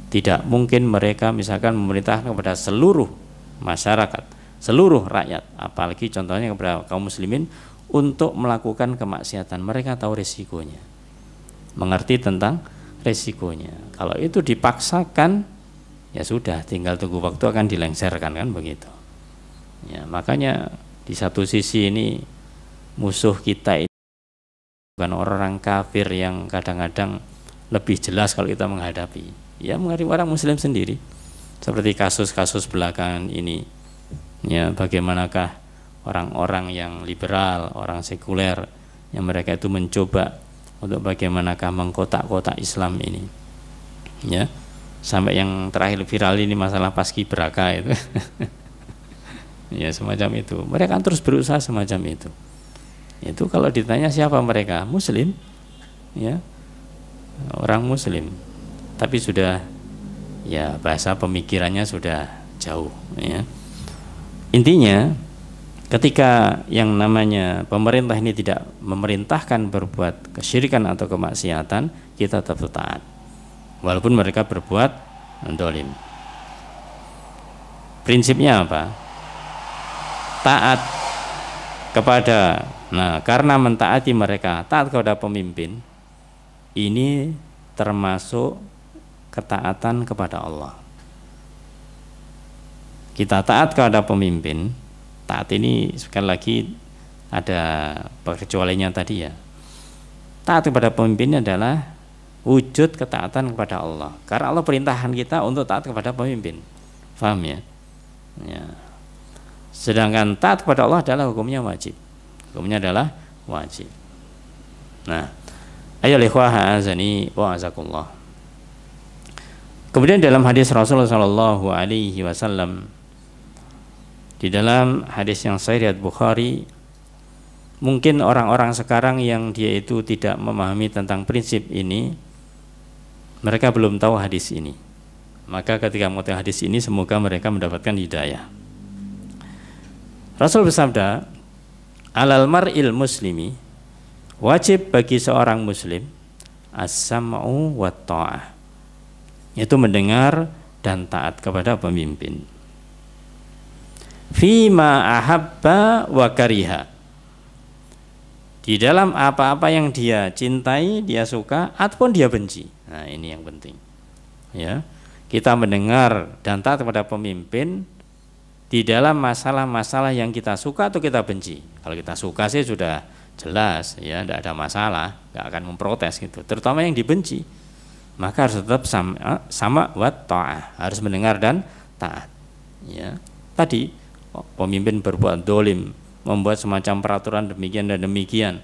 tidak mungkin mereka misalkan memerintahkan kepada seluruh masyarakat, seluruh rakyat, apalagi contohnya kepada kaum muslimin untuk melakukan kemaksiatan. Mereka tahu resikonya, mengerti tentang resikonya. Kalau itu dipaksakan, ya sudah, tinggal tunggu waktu akan dilengsarkan kan begitu. Ya, makanya di satu sisi ini musuh kita ini bukan orang kafir yang kadang-kadang lebih jelas kalau kita menghadapi, ya menghadapi orang muslim sendiri. Seperti kasus-kasus belakangan ini, ya, bagaimanakah orang-orang yang liberal, orang sekuler, yang mereka itu mencoba untuk bagaimanakah mengkotak-kotak Islam ini, ya, sampai yang terakhir viral ini masalah paskibraka itu, ya, semacam itu. Mereka kan terus berusaha semacam itu. Itu kalau ditanya siapa mereka, Muslim, ya, orang Muslim, tapi sudah, ya, bahasa pemikirannya sudah jauh, ya. Intinya, ketika yang namanya pemerintah ini tidak memerintahkan berbuat kesyirikan atau kemaksiatan, kita tetap taat, walaupun mereka berbuat mendolim. Prinsipnya apa? Taat kepada, nah, karena mentaati mereka, taat kepada pemimpin, ini termasuk ketaatan kepada Allah. Kita taat kepada pemimpin, taat ini sekali lagi ada perkecualiannya tadi, ya. Taat kepada pemimpin adalah wujud ketaatan kepada Allah, karena Allah perintahkan kita untuk taat kepada pemimpin. Paham, ya? Ya. Sedangkan taat kepada Allah adalah hukumnya wajib. Hukumnya adalah wajib. Nah, ayo ikhwah azani wa azakullah. Kemudian dalam hadis Rasulullah sallallahu alaihi wasallam, di dalam hadis yang sahih riwayat Bukhari, mungkin orang-orang sekarang yang dia itu tidak memahami tentang prinsip ini, mereka belum tahu hadis ini. Maka ketika mengetahui hadis ini, semoga mereka mendapatkan hidayah. Rasul bersabda, alal mar'il muslimi, wajib bagi seorang muslim as-sam'u wa ta'ah, yaitu mendengar dan taat kepada pemimpin. Fima ahabba wa kariha, di dalam apa-apa yang dia cintai, dia suka, ataupun dia benci. Nah, ini yang penting, ya. Kita mendengar dan taat kepada pemimpin di dalam masalah-masalah yang kita suka atau kita benci. Kalau kita suka sih sudah jelas, ya, tidak ada masalah, nggak akan memprotes gitu. Terutama yang dibenci, maka harus tetap sama wa ta'ah, harus mendengar dan taat, ya. Tadi pemimpin berbuat dolim, membuat semacam peraturan demikian dan demikian,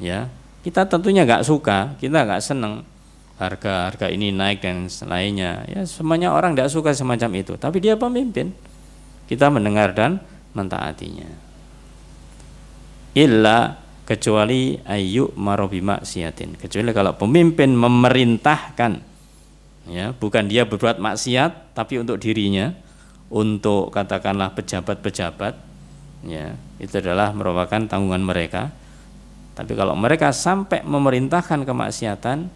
ya, kita tentunya nggak suka, kita nggak senang, harga ini naik dan lainnya, ya, semuanya orang tidak suka semacam itu. Tapi dia pemimpin, kita mendengar dan mentaatinya. Illa, kecuali ayyuk marobi maksiatin, kecuali kalau pemimpin memerintahkan, ya, bukan dia berbuat maksiat tapi untuk dirinya, untuk katakanlah pejabat-pejabat, ya, itu adalah merupakan tanggungan mereka. Tapi kalau mereka sampai memerintahkan kemaksiatan,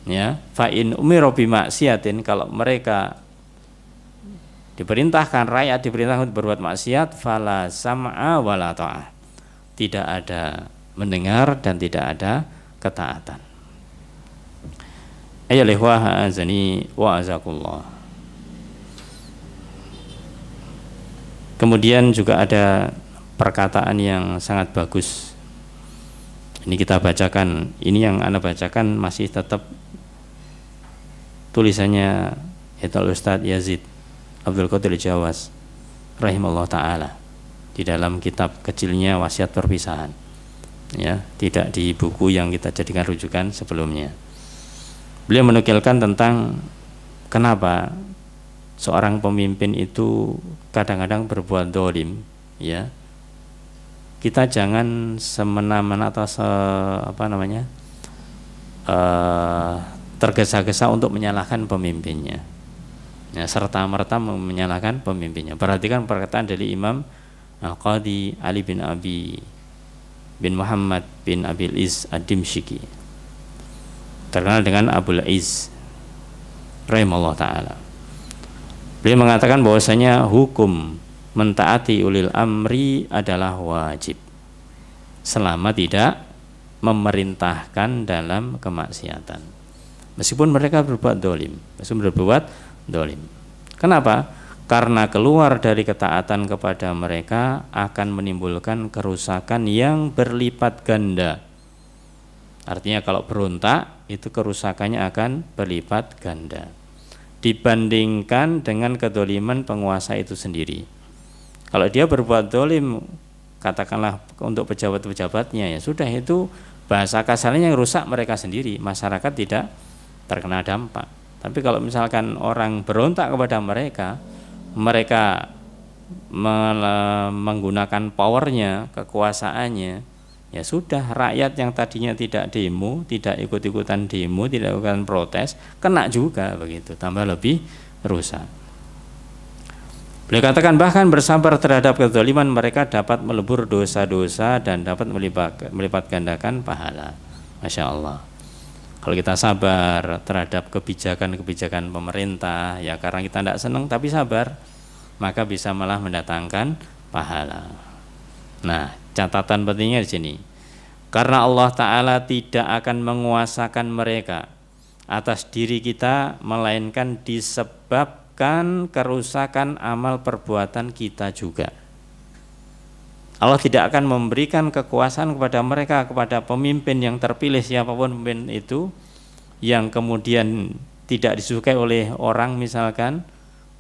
ya, fa in umiru bi maksiatin, kalau mereka diperintahkan, rakyat diperintahkan untuk berbuat maksiat, fala sam'a wala ta'ah, tidak ada mendengar dan tidak ada ketaatan. Ayo ikhwah azani wa azakullah. Kemudian juga ada perkataan yang sangat bagus. Ini kita bacakan. Ini yang Anda bacakan masih tetap tulisannya yaitu Ustadz Yazid Abdul Qadir Jawas rahimahullah ta'ala, di dalam kitab kecilnya Wasiat Perpisahan, ya, tidak di buku yang kita jadikan rujukan sebelumnya. Beliau menukilkan tentang kenapa seorang pemimpin itu kadang-kadang berbuat dolim, ya. Kita jangan semena-mena atau tergesa-gesa untuk menyalahkan pemimpinnya, ya, serta-merta menyalahkan pemimpinnya. Perhatikan perkataan dari Imam Al-Qadhi Ali bin Abi bin Muhammad bin Abil Iz Ad-Dimsyiki, terkenal dengan Abul Iz rahimahullah ta'ala. Beliau mengatakan bahwasanya hukum mentaati ulil amri adalah wajib selama tidak memerintahkan dalam kemaksiatan, meskipun mereka berbuat dolim, Kenapa? Karena keluar dari ketaatan kepada mereka akan menimbulkan kerusakan yang berlipat ganda. Artinya kalau berontak itu kerusakannya akan berlipat ganda. dibandingkan dengan kedoliman penguasa itu sendiri. Kalau dia berbuat dolim, katakanlah untuk pejabat-pejabatnya, ya sudah, itu bahasa kasarnya yang rusak mereka sendiri, masyarakat tidak terkena dampak. Tapi kalau misalkan orang berontak kepada mereka, mereka menggunakan powernya, kekuasaannya, ya sudah, rakyat yang tadinya tidak demo, tidak ikut-ikutan demo, tidak ikutan protes, kena juga begitu, tambah lebih rusak. Beliau katakan bahkan bersabar terhadap kezaliman mereka dapat melebur dosa-dosa dan dapat melipat gandakan pahala. Masya Allah. Kalau kita sabar terhadap kebijakan-kebijakan pemerintah, ya karena kita tidak senang tapi sabar, maka bisa malah mendatangkan pahala. Nah, catatan pentingnya di sini. Karena Allah Ta'ala tidak akan menguasakan mereka atas diri kita, melainkan disebabkan kerusakan amal perbuatan kita juga. Allah tidak akan memberikan kekuasaan kepada mereka, kepada pemimpin yang terpilih siapapun pemimpin itu, yang kemudian tidak disukai oleh orang misalkan,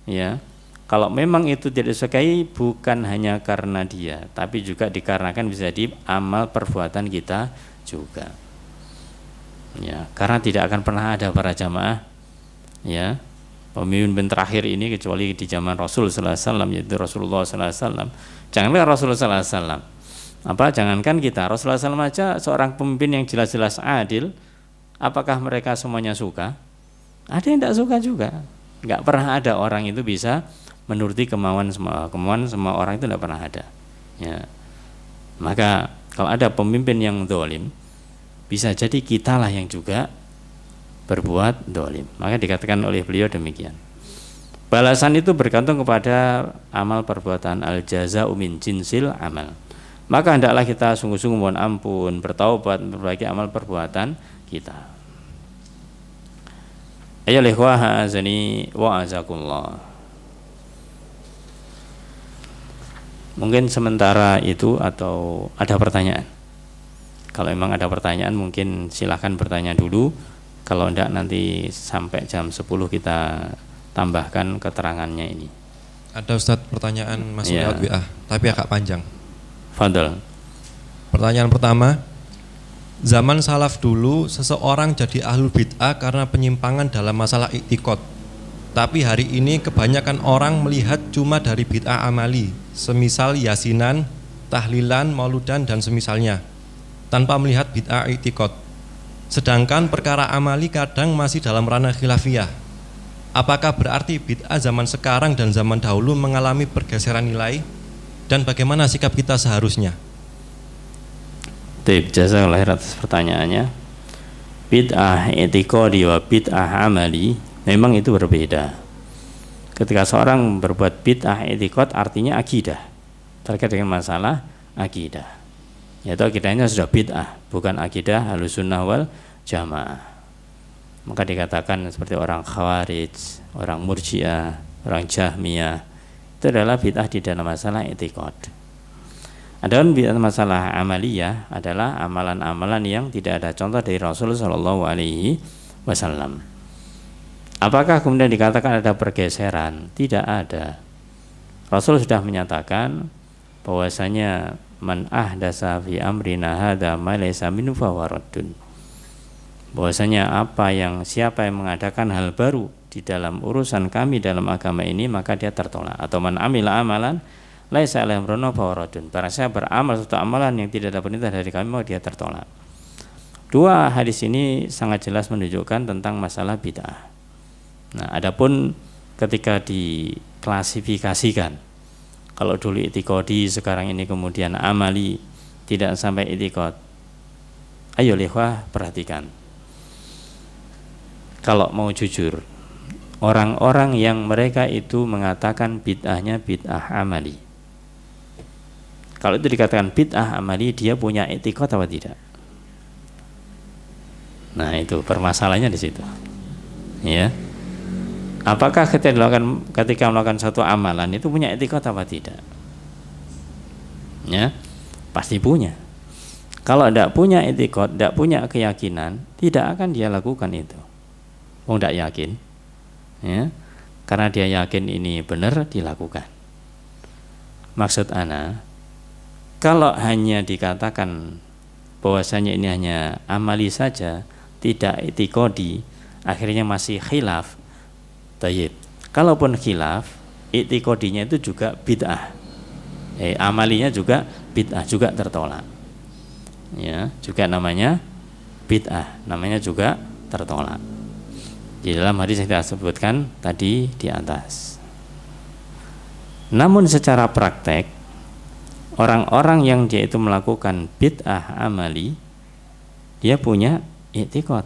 ya. Kalau memang itu tidak disukai, bukan hanya karena dia, tapi juga dikarenakan bisa di amal perbuatan kita juga. Ya, karena tidak akan pernah ada para jamaah, ya, pemimpin terakhir ini kecuali di zaman Rasul sallallahu alaihi wasallam, yaitu Rasulullah sallallahu alaihi wasallam. Janganlah Rasulullah sallallahu alaihi wasallam, jangankan kita, Rasulullah SAW aja seorang pemimpin yang jelas-jelas adil, apakah mereka semuanya suka? Ada yang tidak suka juga. Nggak pernah ada orang itu bisa menuruti kemauan semua orang, itu tidak pernah ada. Ya. Maka kalau ada pemimpin yang dolim, bisa jadi kitalah yang juga berbuat dolim. Maka dikatakan oleh beliau demikian. Balasan itu bergantung kepada amal perbuatan, al jaza'u min jinsil amal. Maka hendaklah kita sungguh-sungguh mohon ampun, bertaubat, memperbaiki amal perbuatan kita. Ayo ikhwah azani wa azakumullah. Mungkin sementara itu, atau ada pertanyaan? Kalau memang ada pertanyaan mungkin silahkan bertanya dulu. Kalau tidak nanti sampai jam 10 kita tambahkan keterangannya ini. Ada Ustadz pertanyaan masuk lewat WA, tapi agak panjang. Fadl. Pertanyaan pertama, zaman salaf dulu seseorang jadi ahlul bid'ah karena penyimpangan dalam masalah i'tiqad. Tapi hari ini kebanyakan orang melihat cuma dari bid'ah amali, semisal yasinan, tahlilan, mauludan dan semisalnya, tanpa melihat bid'ah i'tiqad. Sedangkan perkara amali kadang masih dalam ranah khilafiyah. Apakah berarti bid'ah zaman sekarang dan zaman dahulu mengalami pergeseran nilai, dan bagaimana sikap kita seharusnya? Jazakallahu khairan atas pertanyaannya. Bid'ah i'tiqadi wa bid'ah amali memang itu berbeda. Ketika seorang berbuat bid'ah i'tiqad artinya akidah, terkait dengan masalah akidah, yaitu akidahnya sudah bid'ah, bukan akidah Ahlussunnah wal Jamaah. Maka dikatakan seperti orang Khawarij, orang Murji'ah, orang Jahmiyah, itu adalah bid'ah di dalam masalah i'tiqad. Adapun bid'ah masalah amaliyah adalah amalan-amalan yang tidak ada contoh dari Rasul sallallahu alaihi wasallam. Apakah kemudian dikatakan ada pergeseran? Tidak ada. Rasul sudah menyatakan bahwasanya man ahdasa fi amrina hadza ma laysa minhu fa huwa raddun. Bahwasanya siapa yang mengadakan hal baru di dalam urusan kami dalam agama ini, maka dia tertolak. Atau man amila amalan laisa alaihi amruna fa huwa raddun. Barang siapa beramal suatu amalan yang tidak ada perintah dari kami, maka dia tertolak. Dua hadis ini sangat jelas menunjukkan tentang masalah bid'ah. Nah, adapun ketika diklasifikasikan, kalau dulu i'tiqadi, sekarang ini kemudian amali, tidak sampai i'tiqad. Ayo ikhwah perhatikan. Kalau mau jujur, orang-orang yang mereka itu mengatakan bid'ahnya bid'ah amali, kalau itu dikatakan bid'ah amali, dia punya i'tiqad atau tidak? Nah, itu permasalahannya di situ. Ya. Apakah ketika melakukan satu amalan itu punya i'tiqad atau tidak? Ya, pasti punya. Kalau tidak punya i'tiqad, tidak punya keyakinan, tidak akan dia lakukan itu. Tidak yakin, ya, karena dia yakin ini benar dilakukan. Maksud ana, kalau hanya dikatakan bahwasanya ini hanya amali saja, tidak i'tiqadi, akhirnya masih khilaf. Tayyib. Kalaupun khilaf, i'tiqadinya itu juga bid'ah. Amalinya juga bid'ah, juga tertolak. Ya, juga namanya bid'ah, namanya juga tertolak. Di dalam hadis yang kita sebutkan tadi di atas. Namun secara praktek, orang-orang yang dia itu melakukan bid'ah amali, dia punya i'tiqad,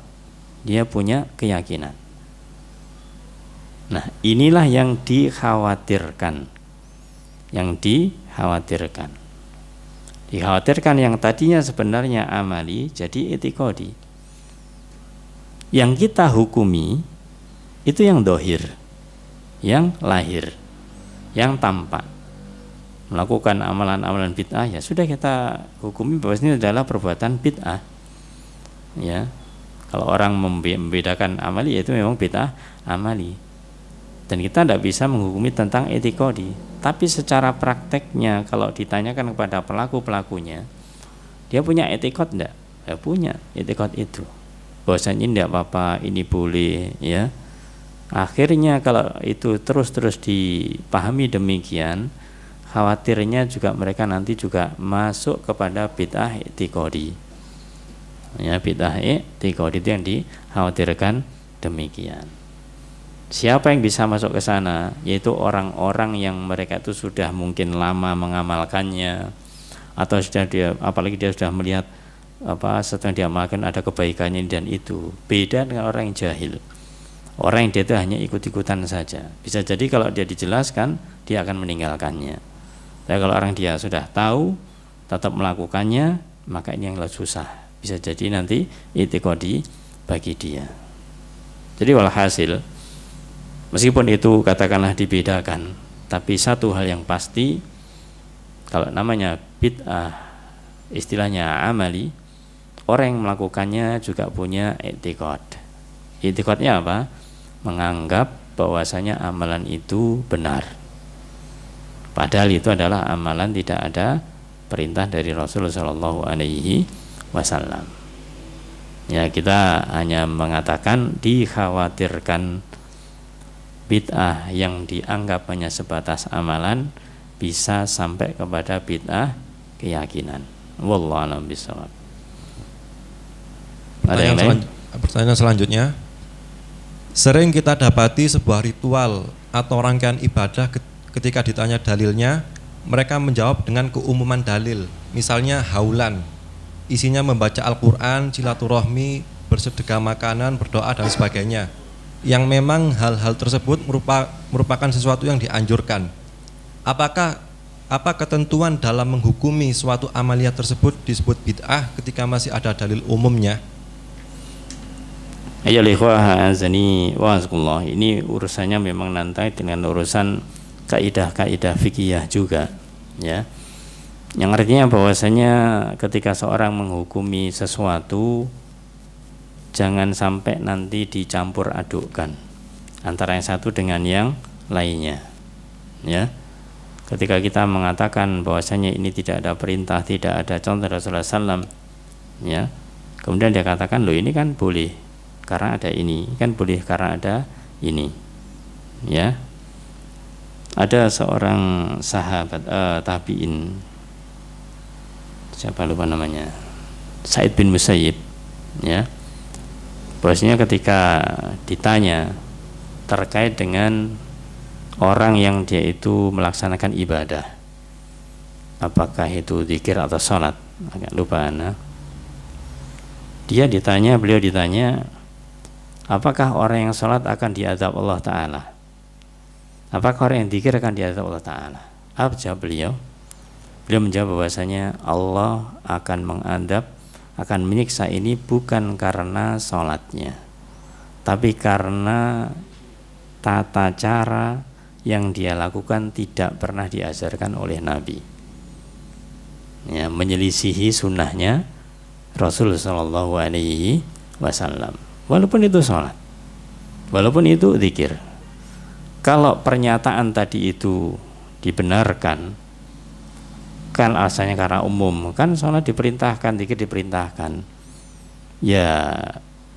dia punya keyakinan. Nah, inilah yang dikhawatirkan. Yang dikhawatirkan. Dikhawatirkan yang tadinya sebenarnya amali jadi i'tiqadi. Yang kita hukumi itu yang dohir, yang lahir, yang tampak. Melakukan amalan-amalan bid'ah, ya sudah kita hukumi bahwa ini adalah perbuatan bid'ah. Ya, kalau orang membedakan amali, itu memang bid'ah amali. Dan kita tidak bisa menghukumi tentang i'tiqadi. Tapi secara prakteknya, kalau ditanyakan kepada pelaku-pelakunya, dia punya i'tiqad enggak? Ya punya i'tiqad itu. Bahwasanya ini tidak apa-apa, ini boleh, ya. Akhirnya kalau itu terus-terus dipahami demikian, khawatirnya juga mereka nanti juga masuk kepada bid'ah i'tiqadi. Ya, bid'ah i'tiqadi itu yang dikhawatirkan demikian. Siapa yang bisa masuk ke sana? Yaitu orang-orang yang mereka itu sudah mungkin lama mengamalkannya, atau sudah dia, apalagi dia sudah melihat setelah dia makan ada kebaikannya dan itu. Beda dengan orang yang jahil. Orang yang dia itu hanya ikut-ikutan saja. Bisa jadi kalau dia dijelaskan, dia akan meninggalkannya. Tapi kalau orang dia sudah tahu, tetap melakukannya, maka ini yang lebih susah. Bisa jadi nanti i'tiqadi bagi dia. Jadi walhasil, meskipun itu katakanlah dibedakan, tapi satu hal yang pasti, kalau namanya bid'ah, istilahnya amali, orang yang melakukannya juga punya i'tiqad. I'tiqadnya apa? Menganggap bahwasanya amalan itu benar. Padahal itu adalah amalan tidak ada perintah dari Rasulullah SAW. Ya, kita hanya mengatakan dikhawatirkan bid'ah yang dianggap hanya sebatas amalan bisa sampai kepada bid'ah keyakinan. Wallahu a'lam bishawab. Pertanyaan selanjutnya, sering kita dapati sebuah ritual atau rangkaian ibadah ketika ditanya dalilnya, mereka menjawab dengan keumuman dalil. Misalnya haulan, isinya membaca Al-Quran, silaturahmi, bersedekah makanan, berdoa dan sebagainya. Yang memang hal-hal tersebut merupakan sesuatu yang dianjurkan. Apa ketentuan dalam menghukumi suatu amaliyah tersebut disebut bid'ah ketika masih ada dalil umumnya? Ayo ikhwah azani wa azkullah. Ini urusannya memang nanti dengan urusan kaidah-kaidah fikih juga, ya. Yang artinya bahwasanya ketika seorang menghukumi sesuatu, jangan sampai nanti dicampur adukkan antara yang satu dengan yang lainnya, ya. Ketika kita mengatakan bahwasanya ini tidak ada perintah, tidak ada contoh Rasulullah SAW, ya, kemudian dia katakan, loh ini kan boleh karena ada ini, kan boleh karena ada ini, ya. Ada seorang sahabat tabi'in, siapa lupa namanya, Sa'id bin Musayyib, ya, bahwasanya ketika ditanya terkait dengan orang yang dia itu melaksanakan ibadah, apakah itu zikir atau sholat, agak lupa beliau ditanya, apakah orang yang sholat akan diazab Allah Ta'ala? Apakah orang yang zikir akan diazab Allah Ta'ala? Apa jawab beliau? Beliau menjawab bahwasanya Allah akan mengadab, akan menyiksa ini bukan karena sholatnya, tapi karena tata cara yang dia lakukan tidak pernah diajarkan oleh Nabi, ya, menyelisihi sunnahnya Rasul SAW. Walaupun itu sholat, walaupun itu zikir, Kalau pernyataan tadi itu dibenarkan, kan asalnya karena umum, kan sholat diperintahkan, zikir diperintahkan, ya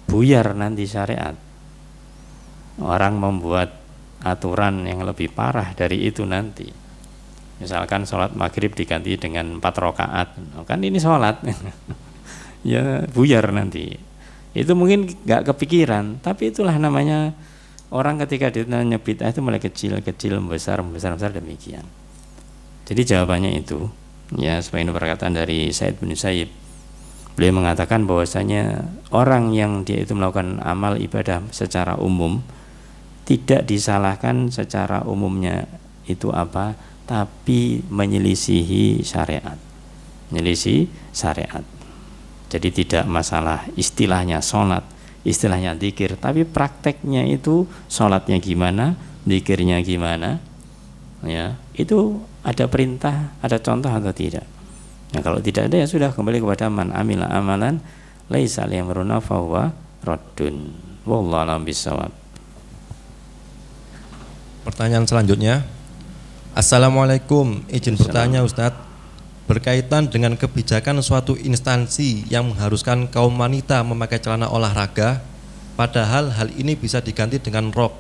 buyar nanti syariat. Orang membuat aturan yang lebih parah dari itu nanti. Misalkan sholat maghrib diganti dengan 4 rakaat, kan ini sholat. Ya buyar nanti. Itu mungkin gak kepikiran, tapi itulah namanya orang ketika ditanya bid'ah itu mulai kecil-kecil, membesar demikian. Jadi jawabannya itu, ya sebagai perkataan dari Sa'id bin Musayyib, beliau mengatakan bahwasanya orang yang dia itu melakukan amal ibadah secara umum tidak disalahkan secara umumnya itu apa, tapi menyelisihi syariat, menyelisih syariat. Jadi tidak masalah istilahnya sholat, istilahnya zikir, tapi prakteknya itu sholatnya gimana, zikirnya gimana, ya itu ada perintah, ada contoh atau tidak. Nah kalau tidak ada ya sudah, kembali kepada man amila amalan laisa alayhi amruna fahuwa raddun. Wallahu a'lam bishawab. Pertanyaan selanjutnya, Assalamualaikum, izin bertanya Ustadz, berkaitan dengan kebijakan suatu instansi yang mengharuskan kaum wanita memakai celana olahraga, padahal hal ini bisa diganti dengan rok.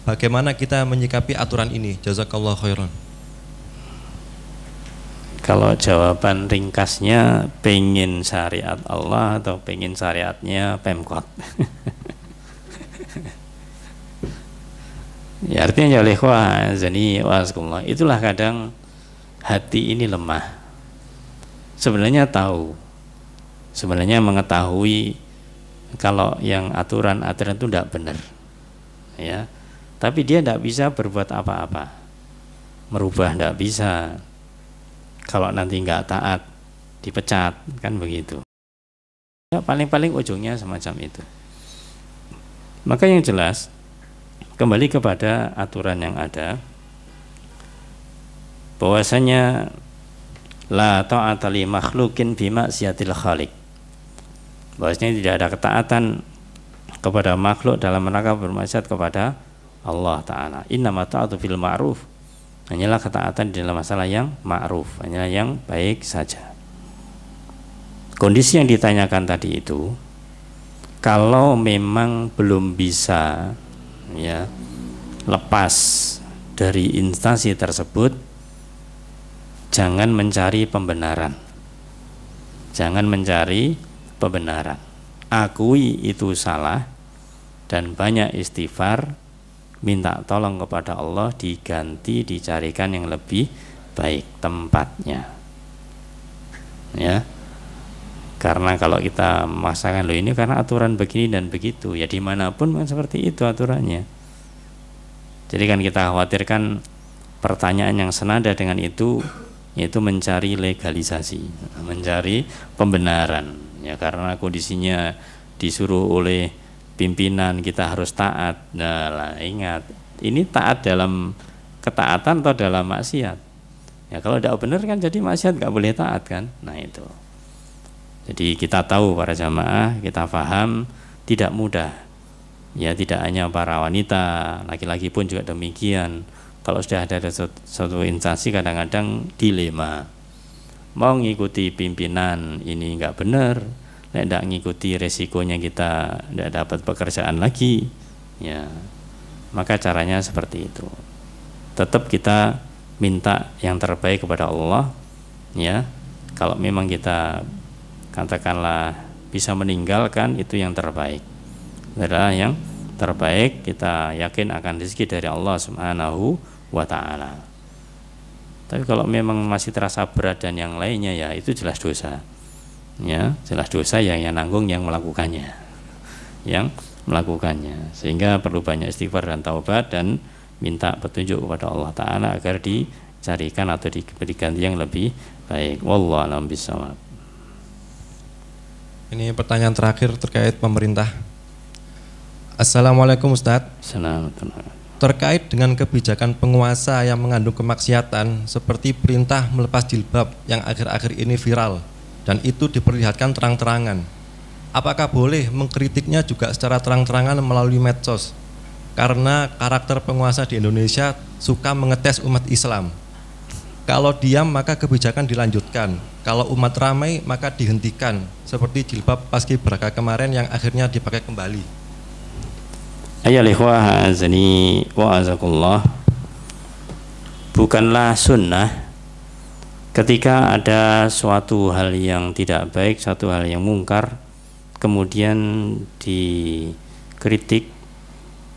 Bagaimana kita menyikapi aturan ini? Jazakallah khairan. Kalau jawaban ringkasnya, pengen syariat Allah atau pengen syariatnya Pemkot? Ya artinya ya ikhwah zani waskumullah, itulah kadang hati ini lemah. Sebenarnya tahu, sebenarnya mengetahui kalau yang aturan-aturan itu tidak benar, ya. Tapi dia tidak bisa berbuat apa-apa, merubah tidak bisa. Kalau nanti nggak taat, dipecat, kan begitu. Ya, paling-paling ujungnya semacam itu. Maka yang jelas, kembali kepada aturan yang ada, bahwasanya la ta'ata li makhlukin bi maksiatil khaliq. Bahwasanya tidak ada ketaatan kepada makhluk dalam rangka bermaksiat kepada Allah Ta'ala. Innama ta'atu fil ma'ruf, hanyalah ketaatan di dalam masalah yang ma'ruf, hanyalah yang baik saja. Kondisi yang ditanyakan tadi itu, kalau memang belum bisa ya lepas dari instansi tersebut, jangan mencari pembenaran. Jangan mencari pembenaran. Akui itu salah dan banyak istighfar, minta tolong kepada Allah diganti, dicarikan yang lebih baik tempatnya. Ya. Karena kalau kita memaksakan loh ini karena aturan begini dan begitu, ya dimanapun kan seperti itu aturannya. Jadi kan kita khawatirkan pertanyaan yang senada dengan itu, yaitu mencari legalisasi, mencari pembenaran, ya karena kondisinya disuruh oleh pimpinan kita harus taat. Nah lah, ingat, ini taat dalam ketaatan atau dalam maksiat. Ya kalau tidak benar kan jadi maksiat, nggak boleh taat kan. Nah itu. Jadi kita tahu para jamaah, kita paham tidak mudah. Ya tidak hanya para wanita, laki-laki pun juga demikian. Kalau sudah ada suatu instansi kadang-kadang dilema, mau ngikuti pimpinan ini nggak benar, tidak ngikuti resikonya kita tidak dapat pekerjaan lagi, ya maka caranya seperti itu. Tetap kita minta yang terbaik kepada Allah, ya kalau memang kita katakanlah bisa meninggalkan, itu yang terbaik adalah yang terbaik, kita yakin akan rezeki dari Allah Subhanahu wa ta'ala. Tapi kalau memang masih terasa berat dan yang lainnya, ya itu jelas dosa, ya jelas dosa yang nanggung yang melakukannya, sehingga perlu banyak istighfar dan taubat dan minta petunjuk kepada Allah Ta'ala agar dicarikan atau diberi ganti yang lebih baik. Wallahu a'lam bishawab. Ini pertanyaan terakhir terkait pemerintah. Assalamualaikum Ustadz. Assalamualaikum. Terkait dengan kebijakan penguasa yang mengandung kemaksiatan seperti perintah melepas jilbab yang akhir-akhir ini viral dan itu diperlihatkan terang-terangan, apakah boleh mengkritiknya juga secara terang-terangan melalui medsos? karena karakter penguasa di Indonesia suka mengetes umat Islam. Kalau diam maka kebijakan dilanjutkan, kalau umat ramai maka dihentikan, seperti jilbab paskibraka kemarin yang akhirnya dipakai kembali. Ayyuhal ikhwah azani wa azakullah, bukanlah sunnah ketika ada suatu hal yang tidak baik, suatu hal yang mungkar, kemudian dikritik,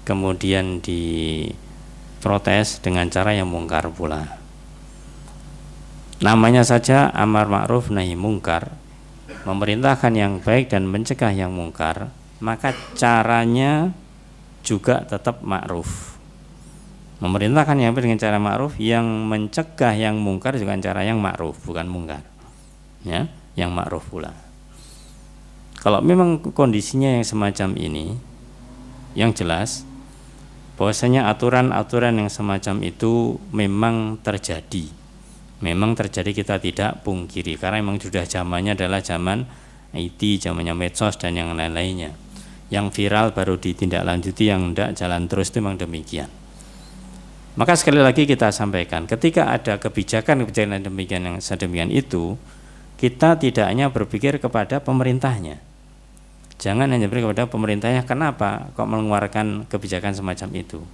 kemudian diprotes dengan cara yang mungkar pula. Namanya saja amar ma'ruf nahi mungkar, memerintahkan yang baik dan mencegah yang mungkar, maka caranya juga tetap ma'ruf. Memerintahkan yang baik dengan cara ma'ruf, yang mencegah yang mungkar juga cara yang ma'ruf, bukan mungkar. Ya, yang ma'ruf pula. Kalau memang kondisinya yang semacam ini, yang jelas bahwasanya aturan-aturan yang semacam itu memang terjadi. Memang terjadi, kita tidak pungkiri, karena memang sudah zamannya adalah zaman IT, zamannya medsos dan yang lain-lainnya. Yang viral baru ditindaklanjuti, yang tidak jalan terus, itu memang demikian. Maka sekali lagi kita sampaikan, ketika ada kebijakan-kebijakan demikian yang sedemikian itu, kita tidak hanya berpikir kepada pemerintahnya. Jangan hanya berpikir kepada pemerintahnya, kenapa kok mengeluarkan kebijakan semacam itu.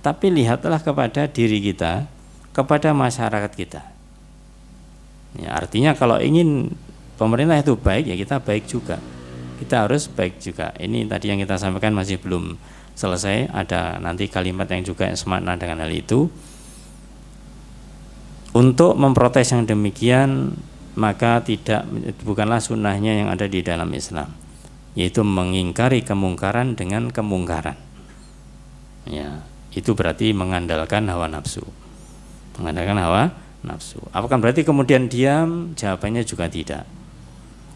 Tapi lihatlah kepada diri kita, kepada masyarakat kita. Ya, artinya kalau ingin pemerintah itu baik, ya kita baik juga. Kita harus baik juga. Ini tadi yang kita sampaikan masih belum selesai. Ada nanti kalimat yang juga semakna dengan hal itu. Untuk memprotes yang demikian, maka bukanlah sunnahnya yang ada di dalam Islam, yaitu mengingkari kemungkaran dengan kemungkaran. Ya, itu berarti mengandalkan hawa nafsu. Mengandalkan hawa nafsu. Apakah berarti kemudian diam? Jawabannya juga tidak.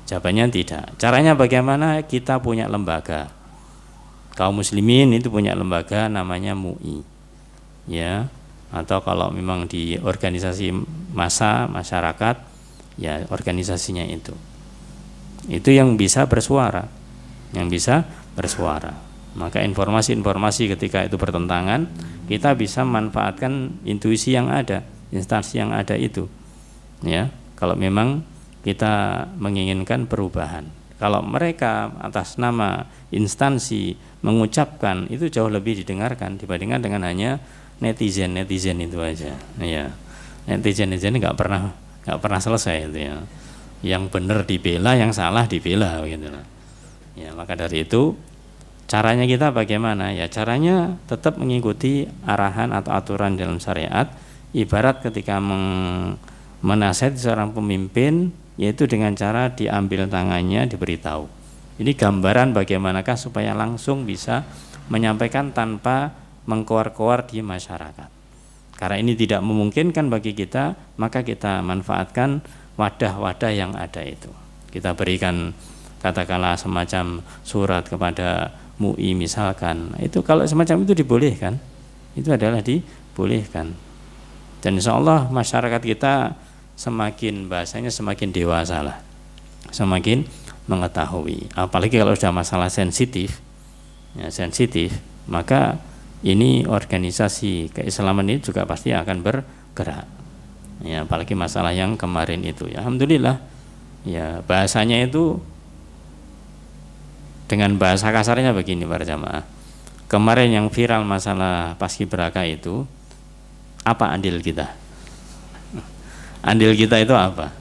Jawabannya tidak. Caranya bagaimana? Kita punya lembaga. Kaum muslimin itu punya lembaga namanya MUI. Ya, atau kalau memang di organisasi massa masyarakat, ya organisasinya itu. Itu yang bisa bersuara. Yang bisa bersuara. Maka informasi-informasi ketika itu bertentangan, kita bisa manfaatkan intuisi yang ada, instansi yang ada itu. Ya, kalau memang kita menginginkan perubahan. Kalau mereka atas nama instansi mengucapkan, itu jauh lebih didengarkan dibandingkan dengan hanya netizen itu aja. Ya, netizen nggak pernah selesai itu ya. Yang benar dibela, yang salah dibela gitu. Ya, maka dari itu caranya kita bagaimana? Ya, caranya tetap mengikuti arahan atau aturan dalam syariat. Ibarat ketika menasihati seorang pemimpin, yaitu dengan cara diambil tangannya, diberitahu. Ini gambaran bagaimanakah supaya langsung bisa menyampaikan tanpa mengkoar-koar di masyarakat. Karena ini tidak memungkinkan bagi kita, maka kita manfaatkan wadah-wadah yang ada itu. Kita berikan katakanlah semacam surat kepada MUI misalkan, itu kalau semacam itu dibolehkan, itu adalah dibolehkan. Dan insya Allah masyarakat kita semakin bahasanya semakin dewasa lah, semakin mengetahui. Apalagi kalau sudah masalah sensitif, ya, maka ini organisasi keislaman ini juga pasti akan bergerak. Ya, apalagi masalah yang kemarin itu, ya, alhamdulillah, ya bahasanya itu dengan bahasa kasarnya begini para jamaah. Kemarin yang viral masalah paskibraka itu, apa andil kita? Andil kita itu apa?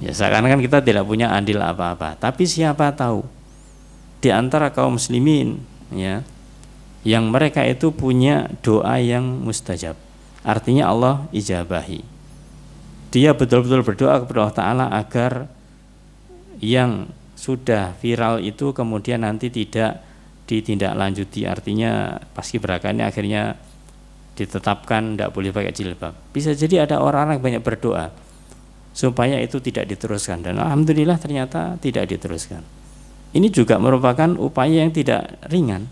Ya seakan-akan kita tidak punya andil apa-apa. Tapi siapa tahu di antara kaum muslimin, ya, yang mereka itu punya doa yang mustajab. Artinya Allah ijabahi. Dia betul-betul berdoa kepada Allah Ta'ala agar yang sudah viral itu kemudian nanti tidak ditindaklanjuti. Artinya paskibraka ini akhirnya ditetapkan tidak boleh pakai jilbab. Bisa jadi ada orang-orang banyak berdoa supaya itu tidak diteruskan, dan alhamdulillah ternyata tidak diteruskan. Ini juga merupakan upaya yang tidak ringan,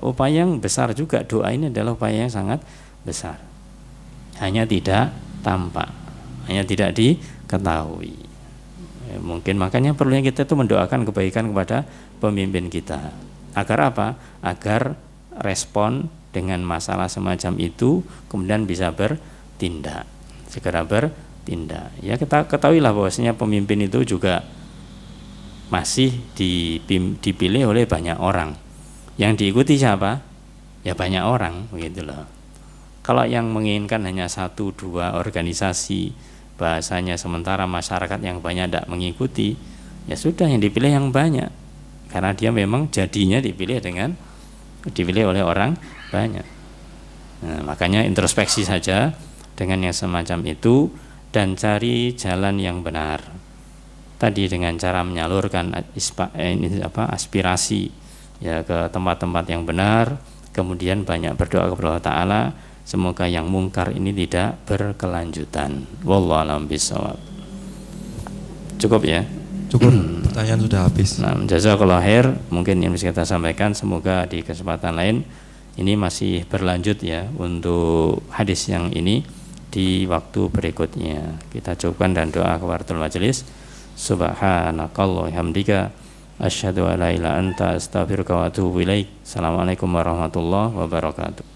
upaya yang besar juga. Doa ini adalah upaya yang sangat besar, hanya tidak tampak, hanya tidak diketahui. Mungkin makanya perlunya kita itu mendoakan kebaikan kepada pemimpin kita. Agar apa? Agar respon dengan masalah semacam itu, kemudian bisa bertindak, segera bertindak. Ya, kita ketahuilah bahwasanya pemimpin itu juga masih dipilih oleh banyak orang. Yang diikuti siapa? Ya banyak orang, begitu loh. Kalau yang menginginkan hanya 1-2 organisasi, bahasanya sementara masyarakat yang banyak tidak mengikuti, ya sudah, yang dipilih yang banyak, karena dia memang jadinya dipilih oleh orang banyak. Nah, makanya introspeksi saja dengan yang semacam itu dan cari jalan yang benar. Tadi dengan cara menyalurkan aspirasi ya ke tempat-tempat yang benar, kemudian banyak berdoa kepada Allah Ta'ala semoga yang mungkar ini tidak berkelanjutan. Wallahu a'lam bishawab. Cukup ya? Cukup, pertanyaan sudah habis. Nah, jazakallahu khair. Mungkin yang bisa kita sampaikan, semoga di kesempatan lain ini masih berlanjut ya untuk hadis yang ini di waktu berikutnya. Kita cukupkan dan doa kafaratul majelis. Subhanakallahumma hamdika asyhadu an la ilaha illa anta astaghfiruka wa atubu ilaik. Assalamualaikum warahmatullahi wabarakatuh.